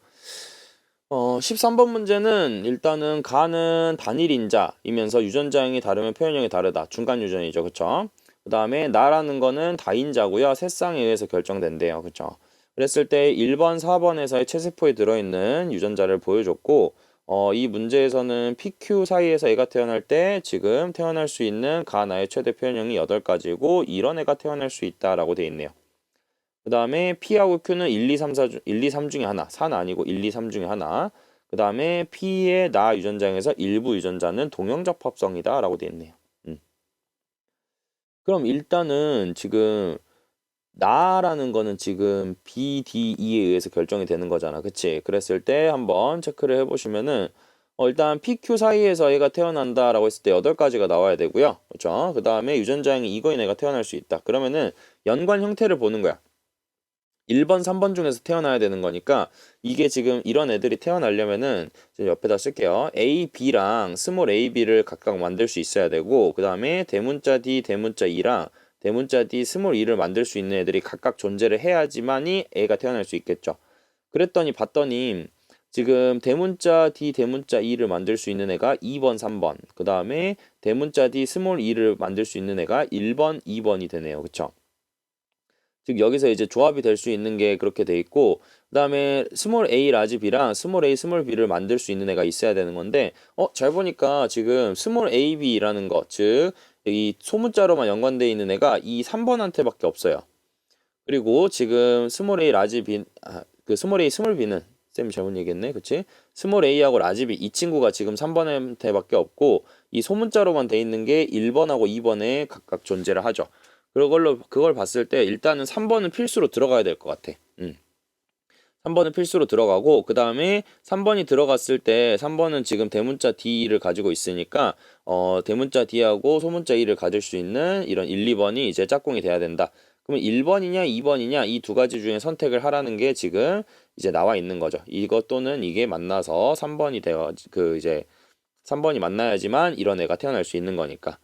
13번 문제는 일단은 가는 단일 인자이면서 유전자형이 다르면 표현형이 다르다. 중간 유전이죠. 그쵸? 그 다음에 나라는 거는 다인자고요. 세 쌍에 의해서 결정된대요. 그쵸? 그랬을 때 1번, 4번에서의 체세포에 들어있는 유전자를 보여줬고 이 문제에서는 PQ 사이에서 애가 태어날 때 지금 태어날 수 있는 가나의 최대 표현형이 8가지고 이런 애가 태어날 수 있다라고 돼 있네요. 그 다음에 P하고 Q는 1, 2, 3 중에 하나. 4는 아니고 1, 2, 3 중에 하나. 그 다음에 P의 나 유전자에서 일부 유전자는 동형접합성이다 라고 되어 있네요. 그럼 일단은 지금 나라는 거는 지금 B, D, E에 의해서 결정이 되는 거잖아. 그치? 그랬을 때 한번 체크를 해보시면은 일단 PQ 사이에서 애가 태어난다라고 했을 때 8가지가 나와야 되고요. 그렇죠? 그 다음에 유전자형이 이거인 애가 태어날 수 있다. 그러면은 연관 형태를 보는 거야. 1번, 3번 중에서 태어나야 되는 거니까 이게 지금 이런 애들이 태어나려면은 지금 옆에다 쓸게요. A, B랑 스몰 a, B를 각각 만들 수 있어야 되고 그 다음에 대문자 D, 대문자 E랑 대문자 D, 스몰 E를 만들 수 있는 애들이 각각 존재를 해야지만이 애가 태어날 수 있겠죠. 그랬더니 봤더니 지금 대문자 D, 대문자 E를 만들 수 있는 애가 2번, 3번 그 다음에 대문자 D, 스몰 E를 만들 수 있는 애가 1번, 2번이 되네요. 그쵸? 즉 여기서 이제 조합이 될 수 있는 게 그렇게 돼 있고 그다음에 스몰 a 라지 b랑 스몰 a 스몰 b를 만들 수 있는 애가 있어야 되는 건데 잘 보니까 지금 스몰 a b라는 거 즉 이 소문자로만 연관되어 있는 애가 이 3번한테밖에 없어요. 그리고 지금 스몰 a 라지 b 그 스몰 a 스몰 b는 쌤이 잘못 얘기했네. 그치? 스몰 a하고 라지 b 이 친구가 지금 3번한테밖에 없고 이 소문자로만 돼 있는 게 1번하고 2번에 각각 존재를 하죠. 그걸 봤을 때 일단은 3번은 필수로 들어가야 될 것 같아. 3번은 필수로 들어가고 그 다음에 3번이 들어갔을 때 3번은 지금 대문자 D를 가지고 있으니까 대문자 D하고 소문자 E를 가질 수 있는 이런 1, 2번이 이제 짝꿍이 돼야 된다. 그러면 1번이냐 2번이냐 이 두 가지 중에 선택을 하라는 게 지금 이제 나와 있는 거죠. 이것 또는 이게 만나서 3번이 되어 이제 3번이 만나야지만 이런 애가 태어날 수 있는 거니까.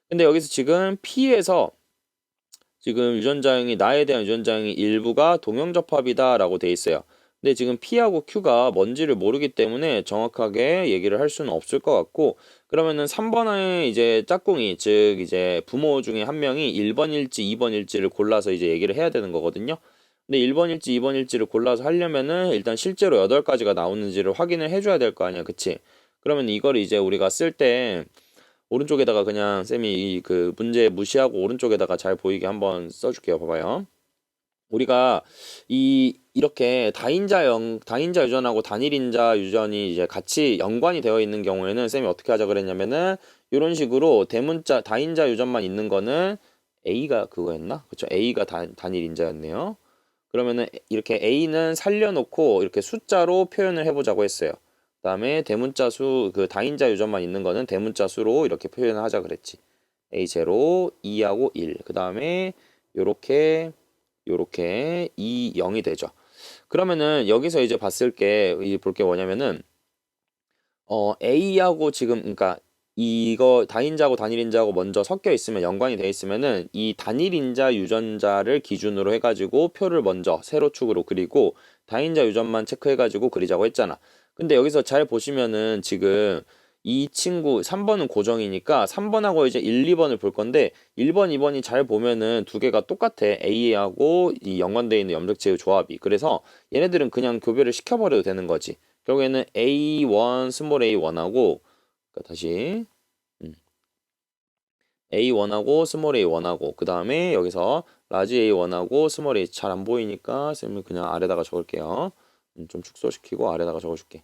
근데 여기서 지금 P에서 지금 유전자형이 나에 대한 유전자형이 일부가 동형접합이다라고 돼 있어요. 근데 지금 P하고 Q가 뭔지를 모르기 때문에 정확하게 얘기를 할 수는 없을 것 같고 그러면은 3번의 이제 짝꿍이 즉 이제 부모 중에 한 명이 1번일지 2번일지를 골라서 이제 얘기를 해야 되는 거거든요. 근데 1번일지 2번일지를 골라서 하려면은 일단 실제로 8가지가 나오는지를 확인을 해줘야 될 거 아니야. 그치? 그러면 이걸 이제 우리가 쓸 때 오른쪽에다가 그냥 쌤이 그 문제 무시하고 오른쪽에다가 잘 보이게 한번 써줄게요. 봐봐요. 우리가 이렇게 다인자 유전하고 단일인자 유전이 이제 같이 연관이 되어 있는 경우에는 쌤이 어떻게 하자 그랬냐면은 이런 식으로 다인자 유전만 있는 거는 A가 그거였나? 그쵸? A가 단일인자였네요. 그러면은 이렇게 A는 살려놓고 이렇게 숫자로 표현을 해보자고 했어요. 그다음에 대문자 수, 그 다인자 유전만 있는 거는 대문자 수로 이렇게 표현을 하자 그랬지. A0, 2하고 1. 그다음에 요렇게 2, 0이 되죠. 그러면은 여기서 이제 볼 게 뭐냐면은 A하고 지금 그러니까 이거 다인자하고 단일인자하고 먼저 섞여 있으면 연관이 돼 있으면은 이 단일인자 유전자를 기준으로 해가지고 표를 먼저 세로축으로 그리고 다인자 유전만 체크해가지고 그리자고 했잖아. 근데 여기서 잘 보시면은 지금 이 친구 3번은 고정이니까 3번하고 이제 1, 2번을 볼 건데 1번, 2번이 잘 보면은 두 개가 똑같아. A하고 이 연관되어 있는 염색체의 조합이. 그래서 얘네들은 그냥 교배를 시켜버려도 되는 거지. 결국에는 A1 스몰 A1하고 다시 A1하고 스몰 A1하고 그 다음에 여기서 라지 A1하고 스몰 A 잘 안 보이니까 쌤이 그냥 아래다가 적을게요. 좀 축소시키고 아래다가 적어줄게.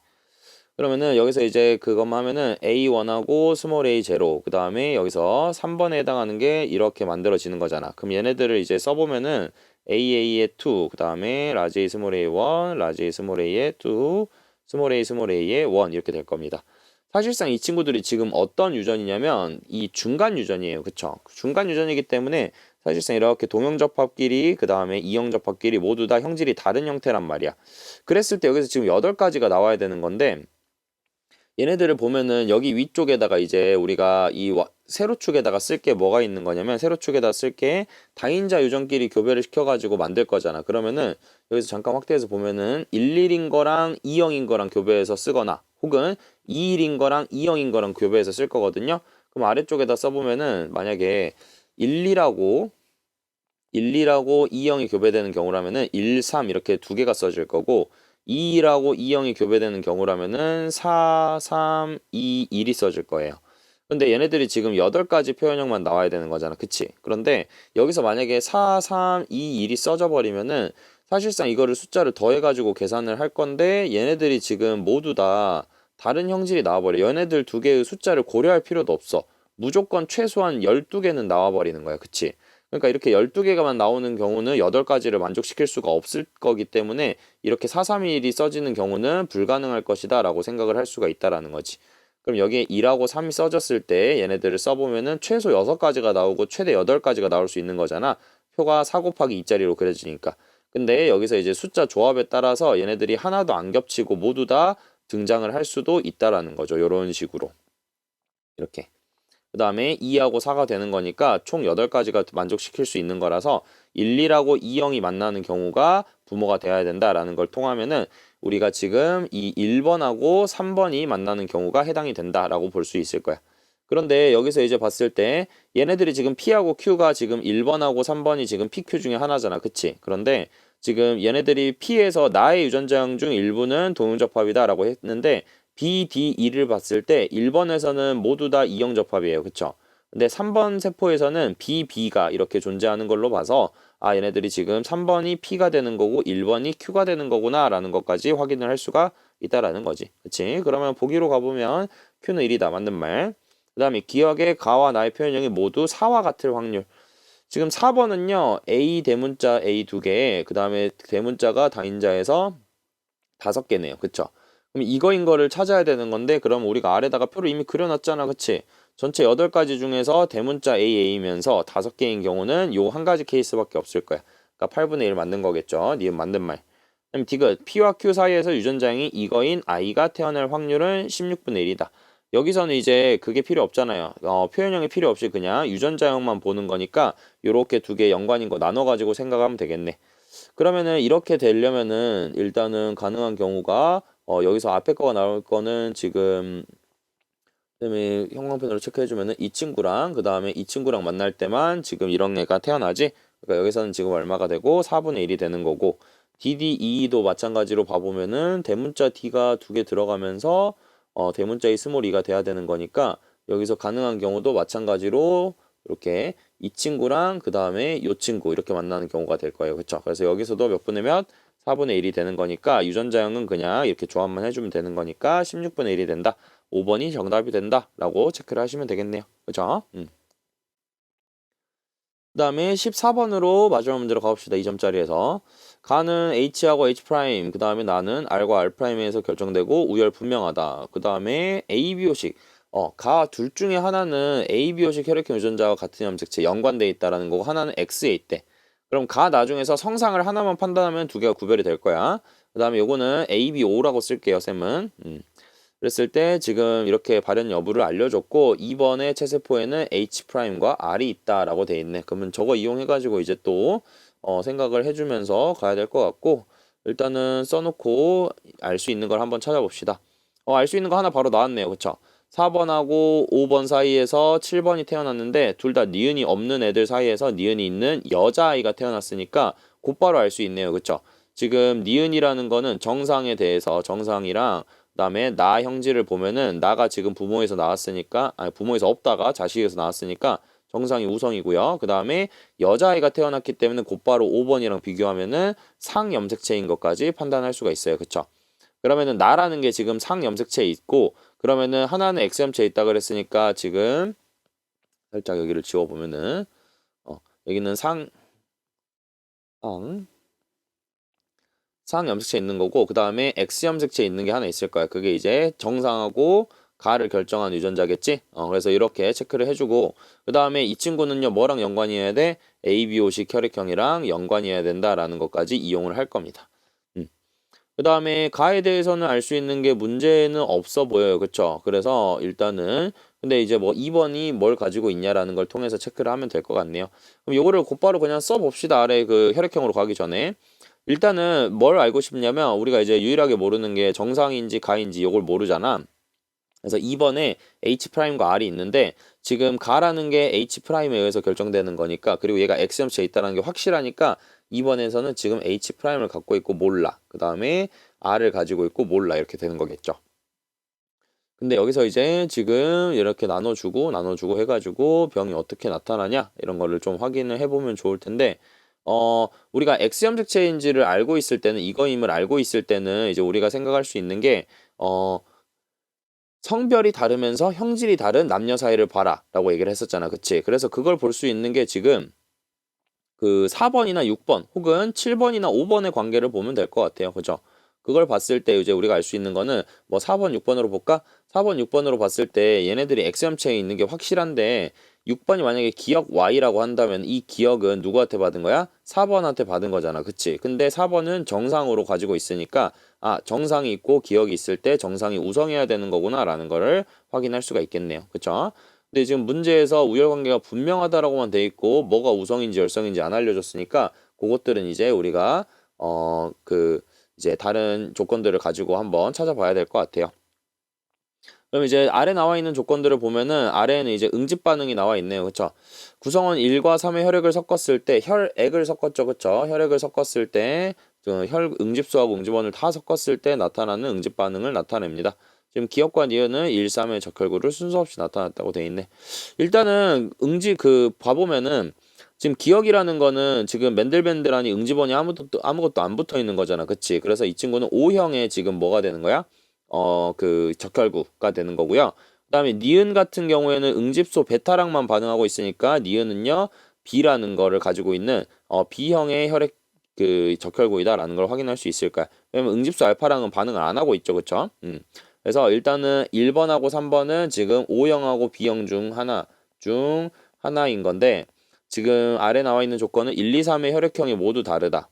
그러면은 여기서 이제 그것만 하면은 A1하고 스몰 A0 그 다음에 여기서 3번에 해당하는 게 이렇게 만들어지는 거잖아. 그럼 얘네들을 이제 써보면은 AA의 2, 그 다음에 라지 A 스몰 A1, 라지 A 스몰 A의 2, 스몰 A의 1 이렇게 될 겁니다. 사실상 이 친구들이 지금 어떤 유전이냐면 이 중간 유전이에요. 그쵸? 중간 유전이기 때문에 사실상 이렇게 동형접합끼리 그 다음에 이형접합끼리 모두 다 형질이 다른 형태란 말이야. 그랬을 때 여기서 지금 8가지가 나와야 되는 건데 얘네들을 보면은 여기 위쪽에다가 이제 우리가 세로축에다가 쓸 게 뭐가 있는 거냐면 세로축에다 쓸 게 다인자 유전끼리 교배를 시켜가지고 만들 거잖아. 그러면은 여기서 잠깐 확대해서 보면은 11인 거랑 2형인 거랑 교배해서 쓰거나 혹은 21인 거랑 2형인 거랑 교배해서 쓸 거거든요. 그럼 아래쪽에다 써보면은 만약에 12라고 2형이 교배되는 경우라면은 1, 3 이렇게 두 개가 써질 거고 2라고 2형이 교배되는 경우라면은 4, 3, 2, 1이 써질 거예요. 근데 얘네들이 지금 8가지 표현형만 나와야 되는 거잖아. 그치? 그런데 여기서 만약에 4, 3, 2, 1이 써져 버리면은 사실상 이거를 숫자를 더해가지고 계산을 할 건데 얘네들이 지금 모두 다 다른 형질이 나와버려. 얘네들 두 개의 숫자를 고려할 필요도 없어. 무조건 최소한 12개는 나와버리는 거야. 그치? 그러니까 이렇게 12개가만 나오는 경우는 8가지를 만족시킬 수가 없을 거기 때문에 이렇게 431이 써지는 경우는 불가능할 것이다 라고 생각을 할 수가 있다라는 거지. 그럼 여기에 2하고 3이 써졌을 때 얘네들을 써보면은 최소 6가지가 나오고 최대 8가지가 나올 수 있는 거잖아. 표가 4 곱하기 2짜리로 그려지니까. 근데 여기서 이제 숫자 조합에 따라서 얘네들이 하나도 안 겹치고 모두 다 등장을 할 수도 있다라는 거죠. 요런 식으로. 이렇게. 그 다음에 2하고 4가 되는 거니까 총 8가지가 만족시킬 수 있는 거라서 1, 2하고 2, 0이 만나는 경우가 부모가 돼야 된다라는 걸 통하면은 우리가 지금 이 1번하고 3번이 만나는 경우가 해당이 된다라고 볼 수 있을 거야. 그런데 여기서 이제 봤을 때 얘네들이 지금 P하고 Q가 지금 1번하고 3번이 지금 PQ 중에 하나잖아. 그치? 그런데 지금 얘네들이 P에서 나의 유전자형 중 일부는 동형접합이다라고 했는데 B, D, E를 봤을 때 1번에서는 모두 다 이형접합이에요. 그쵸? 근데 3번 세포에서는 B, B가 이렇게 존재하는 걸로 봐서 아 얘네들이 지금 3번이 P가 되는 거고 1번이 Q가 되는 거구나 라는 것까지 확인을 할 수가 있다라는 거지. 그치? 그러면 보기로 가보면 Q는 1이다. 맞는 말. 그 다음에 기억의 가와 나의 표현형이 모두 4와 같을 확률. 지금 4번은요. A 대문자 A 2개, 그 다음에 대문자가 다인자에서 5개네요. 그쵸? 그럼 이거인 거를 찾아야 되는 건데 그럼 우리가 아래다가 표를 이미 그려놨잖아. 그치? 전체 8가지 중에서 대문자 AA면서 5개인 경우는 요 한 가지 케이스밖에 없을 거야. 그러니까 8분의 1 맞는 거겠죠. 니은 맞는 말. 그럼 디귿 P와 Q 사이에서 유전자형이 이거인 I가 태어날 확률은 16분의 1이다. 여기서는 이제 그게 필요 없잖아요. 표현형이 필요 없이 그냥 유전자형만 보는 거니까 요렇게 2개 연관인 거 나눠가지고 생각하면 되겠네. 그러면은 이렇게 되려면은 일단은 가능한 경우가 여기서 앞에 거가 나올 거는 지금 그다음에 형광펜으로 체크해주면은 이 친구랑 그 다음에 이 친구랑 만날 때만 지금 이런 애가 태어나지. 그러니까 여기서는 지금 얼마가 되고 4분의 1이 되는 거고 DDE도 마찬가지로 봐보면은 대문자 D가 2개 들어가면서 대문자 이 스몰 2가 돼야 되는 거니까 여기서 가능한 경우도 마찬가지로 이렇게 이 친구랑 그 다음에 이 친구 이렇게 만나는 경우가 될 거예요. 그렇죠? 그래서 여기서도 몇 분의 몇? 4분의 1이 되는 거니까 유전자형은 그냥 이렇게 조합만 해주면 되는 거니까 16분의 1이 된다. 5번이 정답이 된다 라고 체크를 하시면 되겠네요. 그죠? 그 다음에 14번으로 마지막 문제로 가봅시다. 2점짜리에서 가는 H하고 H', 그 다음에 나는 R과 R'에서 결정되고 우열 분명하다. 그 다음에 ABO식 가 둘 중에 하나는 ABO식 혈액형 유전자와 같은 염색체 연관돼 있다라는 거고 하나는 X에 있대. 그럼 가 나중에서 성상을 하나만 판단하면 2개가 구별이 될 거야. 그 다음에 요거는 ABO라고 쓸게요, 쌤은. 그랬을 때 지금 이렇게 발현 여부를 알려줬고 2번의 체세포에는 H'과 R이 있다라고 돼 있네. 그러면 저거 이용해가지고 이제 또 생각을 해주면서 가야 될 것 같고 일단은 써놓고 알 수 있는 걸 한번 찾아봅시다. 알 수 있는 거 하나 바로 나왔네요. 그쵸? 4번하고 5번 사이에서 7번이 태어났는데 둘 다 니은이 없는 애들 사이에서 니은이 있는 여자아이가 태어났으니까 곧바로 알 수 있네요. 그쵸? 지금 니은이라는 거는 정상에 대해서 정상이랑 그다음에 나 형질을 보면은 나가 지금 부모에서 나왔으니까 아니 부모에서 없다가 자식에서 나왔으니까 정상이 우성이고요. 그다음에 여자아이가 태어났기 때문에 곧바로 5번이랑 비교하면은 상염색체인 것까지 판단할 수가 있어요. 그쵸? 그러면은 나라는 게 지금 상염색체에 있고 그러면은 하나는 X염체에 있다 그랬으니까 지금 살짝 여기를 지워 보면은 여기는 상염색체 있는 거고 그 다음에 X염색체 있는 게 하나 있을 거야. 그게 이제 정상하고 가를 결정한 유전자겠지? 그래서 이렇게 체크를 해주고 그 다음에 이 친구는요 뭐랑 연관이어야 돼? ABO식 혈액형이랑 연관이어야 된다라는 것까지 이용을 할 겁니다. 그 다음에 가에 대해서는 알 수 있는 게 문제는 없어 보여요. 그쵸? 그래서 일단은 근데 이제 뭐 2번이 뭘 가지고 있냐라는 걸 통해서 체크를 하면 될 것 같네요. 그럼 요거를 곧바로 그냥 써봅시다. 아래 그 혈액형으로 가기 전에. 일단은 뭘 알고 싶냐면 우리가 이제 유일하게 모르는 게 정상인지 가인지 이걸 모르잖아. 그래서 2번에 H'과 R이 있는데 지금 가라는 게 H'에 의해서 결정되는 거니까 그리고 얘가 X염체에 있다는 게 확실하니까 2번에서는 지금 H'을 갖고 있고 몰라. 그 다음에 R을 가지고 있고 몰라. 이렇게 되는 거겠죠. 근데 여기서 이제 지금 이렇게 나눠주고 해가지고 병이 어떻게 나타나냐 이런 거를 좀 확인을 해보면 좋을 텐데 우리가 X염색체인지를 알고 있을 때는 이거임을 알고 있을 때는 이제 우리가 생각할 수 있는 게 성별이 다르면서 형질이 다른 남녀 사이를 봐라 라고 얘기를 했었잖아. 그치? 그래서 그걸 볼 수 있는 게 지금 그 4번이나 6번 혹은 7번이나 5번의 관계를 보면 될 것 같아요. 그죠? 그걸 봤을 때 이제 우리가 알 수 있는 거는 뭐 4번, 6번으로 볼까? 4번, 6번으로 봤을 때 얘네들이 X형체에 있는 게 확실한데 6번이 만약에 기억 Y라고 한다면 이 기억은 누구한테 받은 거야? 4번한테 받은 거잖아. 그치? 근데 4번은 정상으로 가지고 있으니까 아, 정상이 있고 기억이 있을 때 정상이 우성해야 되는 거구나 라는 거를 확인할 수가 있겠네요. 그쵸? 근데 지금 문제에서 우열관계가 분명하다라고만 돼 있고 뭐가 우성인지 열성인지 안 알려줬으니까 그것들은 이제 우리가 이제 다른 조건들을 가지고 한번 찾아봐야 될 것 같아요. 그럼 이제 아래 나와 있는 조건들을 보면은 아래에는 이제 응집 반응이 나와 있네요. 그쵸? 구성원 1과 3의 혈액을 섞었을 때 혈액을 섞었죠. 그쵸? 혈액을 섞었을 때 응집수하고 응집원을 다 섞었을 때 나타나는 응집 반응을 나타냅니다. 지금 기억과 니은은 1, 3의 적혈구를 순서 없이 나타났다고 돼 있네. 일단은 봐보면은 지금 기억이라는 거는 지금 맨들맨들하니 응집원이 아무것도 안 붙어 있는 거잖아. 그치? 그래서 이 친구는 O형의 지금 뭐가 되는 거야? 적혈구가 되는 거고요. 그다음에 니은 같은 경우에는 응집소 베타랑만 반응하고 있으니까 니은은요 B라는 거를 가지고 있는 B형의 혈액 적혈구이다라는 걸 확인할 수 있을까요? 왜냐면 응집소 알파랑은 반응을 안 하고 있죠, 그쵸? 그래서 일단은 1번하고 3번은 지금 O형하고 B형 중 하나인 건데 지금 아래 나와 있는 조건은 1, 2, 3의 혈액형이 모두 다르다.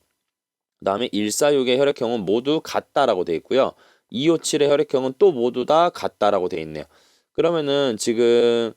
그 다음에 1, 4, 6의 혈액형은 모두 같다라고 돼 있고요. 2, 5, 7의 혈액형은 또 모두 다 같다라고 돼 있네요. 그러면은 지금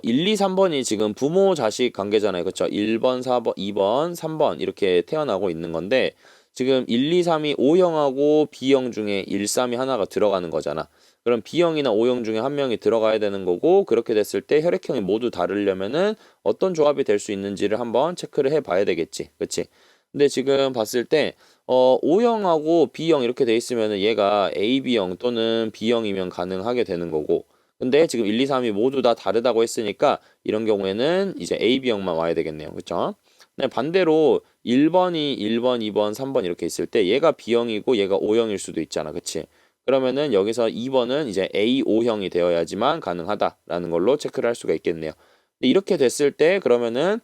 1, 2, 3번이 지금 부모 자식 관계잖아요. 그렇죠? 1번, 4번, 2번, 3번 이렇게 태어나고 있는 건데 지금 1, 2, 3이 O형하고 B형 중에 1, 3이 하나가 들어가는 거잖아. 그럼 B형이나 O형 중에 한 명이 들어가야 되는 거고 그렇게 됐을 때 혈액형이 모두 다르려면은 어떤 조합이 될 수 있는지를 한번 체크를 해 봐야 되겠지. 그치? 근데 지금 봤을 때 O형하고 B형 이렇게 돼 있으면은 얘가 AB형 또는 B형이면 가능하게 되는 거고 근데 지금 1, 2, 3이 모두 다 다르다고 했으니까 이런 경우에는 이제 AB형만 와야 되겠네요. 그쵸? 근데 반대로 1번이 1번, 2번, 3번 이렇게 있을 때 얘가 B형이고 얘가 O형일 수도 있잖아. 그치? 그러면은 여기서 2번은 이제 A5형이 되어야지만 가능하다라는 걸로 체크를 할 수가 있겠네요. 근데 이렇게 됐을 때 그러면은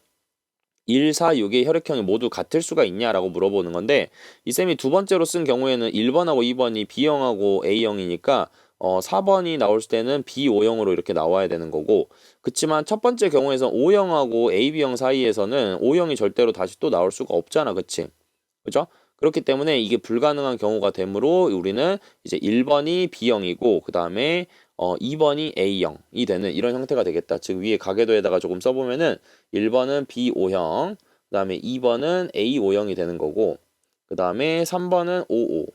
1, 4, 6의 혈액형이 모두 같을 수가 있냐라고 물어보는 건데 이 쌤이 두 번째로 쓴 경우에는 1번하고 2번이 B형하고 A형이니까 4번이 나올 때는 B5형으로 이렇게 나와야 되는 거고 그치만 첫 번째 경우에서 O형하고 AB형 사이에서는 O형이 절대로 다시 또 나올 수가 없잖아. 그치? 그죠? 그렇기 때문에 이게 불가능한 경우가 되므로 우리는 이제 1번이 B형이고 그 다음에 2번이 A형이 되는 이런 형태가 되겠다. 즉 위에 가계도에다가 조금 써보면은 1번은 B5형, 그 다음에 2번은 A5형이 되는 거고 그 다음에 3번은 OO,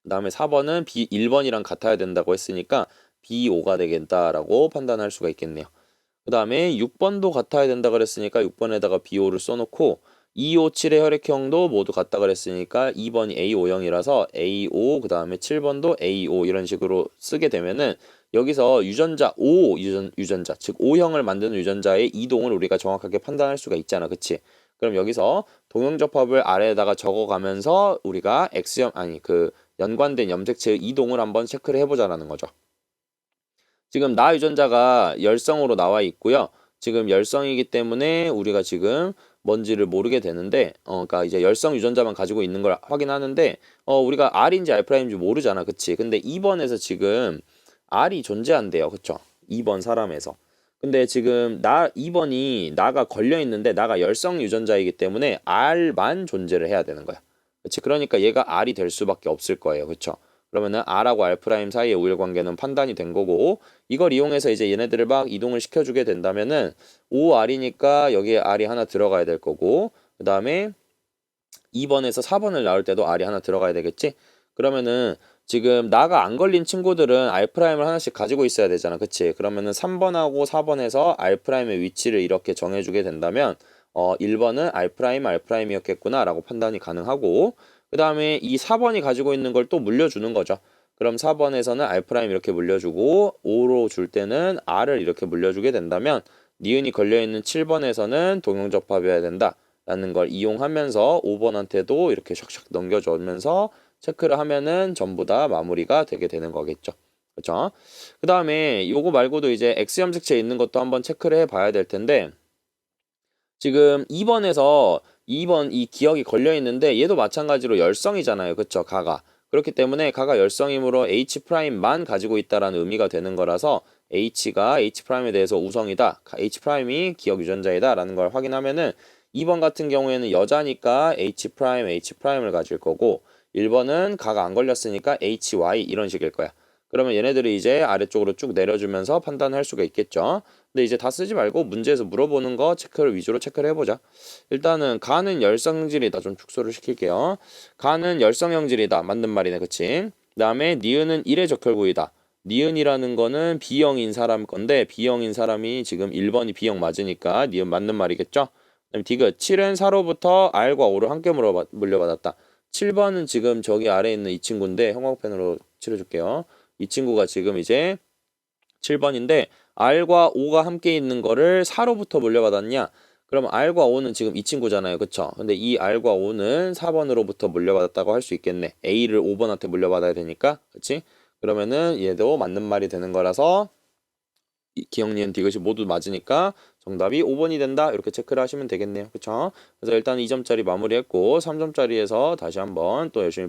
그 다음에 4번은 1번이랑 같아야 된다고 했으니까 B5가 되겠다라고 판단할 수가 있겠네요. 그 다음에 6번도 같아야 된다 그랬으니까 6번에다가 B5를 써놓고 2, 5, 7의 혈액형도 모두 같다 그랬으니까 2번이 A5형이라서 A5 그 다음에 7번도 A5 이런 식으로 쓰게 되면은 여기서 유전자 유전자 즉 O형을 만드는 유전자의 이동을 우리가 정확하게 판단할 수가 있잖아. 그치? 그럼 여기서 동형접합을 아래에다가 적어가면서 우리가 X형 연관된 염색체의 이동을 한번 체크를 해보자라는 거죠. 지금 나 유전자가 열성으로 나와 있고요. 지금 열성이기 때문에 우리가 지금 뭔지를 모르게 되는데 그러니까 이제 열성 유전자만 가지고 있는 걸 확인하는데 우리가 R인지 R'인지 모르잖아. 그치? 근데 2번에서 지금 R이 존재한대요. 그쵸? 2번 사람에서. 근데 지금 2번이 나가 걸려 있는데 나가 열성 유전자이기 때문에 R만 존재를 해야 되는 거야. 그치? 그러니까 얘가 R이 될 수밖에 없을 거예요. 그쵸? 그러면은 R하고 R' 사이의 우열관계는 판단이 된 거고 이걸 이용해서 이제 얘네들을 막 이동을 시켜주게 된다면은 OR이니까 여기에 R이 하나 들어가야 될 거고 그 다음에 2번에서 4번을 나올 때도 R이 하나 들어가야 되겠지? 그러면은 지금 나가 안 걸린 친구들은 R'을 하나씩 가지고 있어야 되잖아. 그치? 그러면은 3번하고 4번에서 R'의 위치를 이렇게 정해주게 된다면 1번은 R'이었겠구나 라고 판단이 가능하고 그 다음에 이 4번이 가지고 있는 걸 또 물려주는 거죠. 그럼 4번에서는 R' 이렇게 물려주고 5로 줄 때는 R을 이렇게 물려주게 된다면 니은이 걸려있는 7번에서는 동형접합이어야 된다 라는 걸 이용하면서 5번한테도 이렇게 샥샥 넘겨주면서 체크를 하면은 전부 다 마무리가 되게 되는 거겠죠. 그렇죠? 그 다음에 요거 말고도 이제 X 염색체 있는 것도 한번 체크를 해 봐야 될 텐데 지금 2번에서 2번 이 기억이 걸려 있는데 얘도 마찬가지로 열성이잖아요. 그쵸? 가가. 그렇기 때문에 가가 열성이므로 H'만 가지고 있다라는 의미가 되는 거라서 H가 H'에 대해서 우성이다. H'이 기억 유전자이다 라는 걸 확인하면은 2번 같은 경우에는 여자니까 H'을 가질 거고 1번은 가가 안 걸렸으니까 HY 이런 식일 거야. 그러면 얘네들이 이제 아래쪽으로 쭉 내려주면서 판단할 수가 있겠죠. 근데 이제 다 쓰지 말고 문제에서 물어보는 거 체크를 위주로 체크를 해보자. 일단은 가는 열성형질이다. 좀 축소를 시킬게요. 가는 열성형질이다. 맞는 말이네. 그치? 그 다음에 니은은 1의 적혈구이다. 니은이라는 거는 B형인 사람 건데 B형인 사람이 지금 1번이 B형 맞으니까 니은 맞는 말이겠죠? 그다음에 디귿 7은 4로부터 R과 O를 함께 물려받았다. 7번은 지금 저기 아래에 있는 이 친구인데 형광펜으로 칠해줄게요. 이 친구가 지금 이제 7번인데 R과 O가 함께 있는 거를 4로부터 물려받았냐? 그럼 R과 O는 지금 이 친구잖아요. 그쵸? 근데 이 R과 O는 4번으로부터 물려받았다고 할 수 있겠네. A를 5번한테 물려받아야 되니까. 그치? 그러면은 얘도 맞는 말이 되는 거라서 기억, 니은, 디귿이 모두 맞으니까 정답이 5번이 된다. 이렇게 체크를 하시면 되겠네요. 그쵸? 그래서 일단 2점짜리 마무리했고 3점짜리에서 다시 한번 또 열심히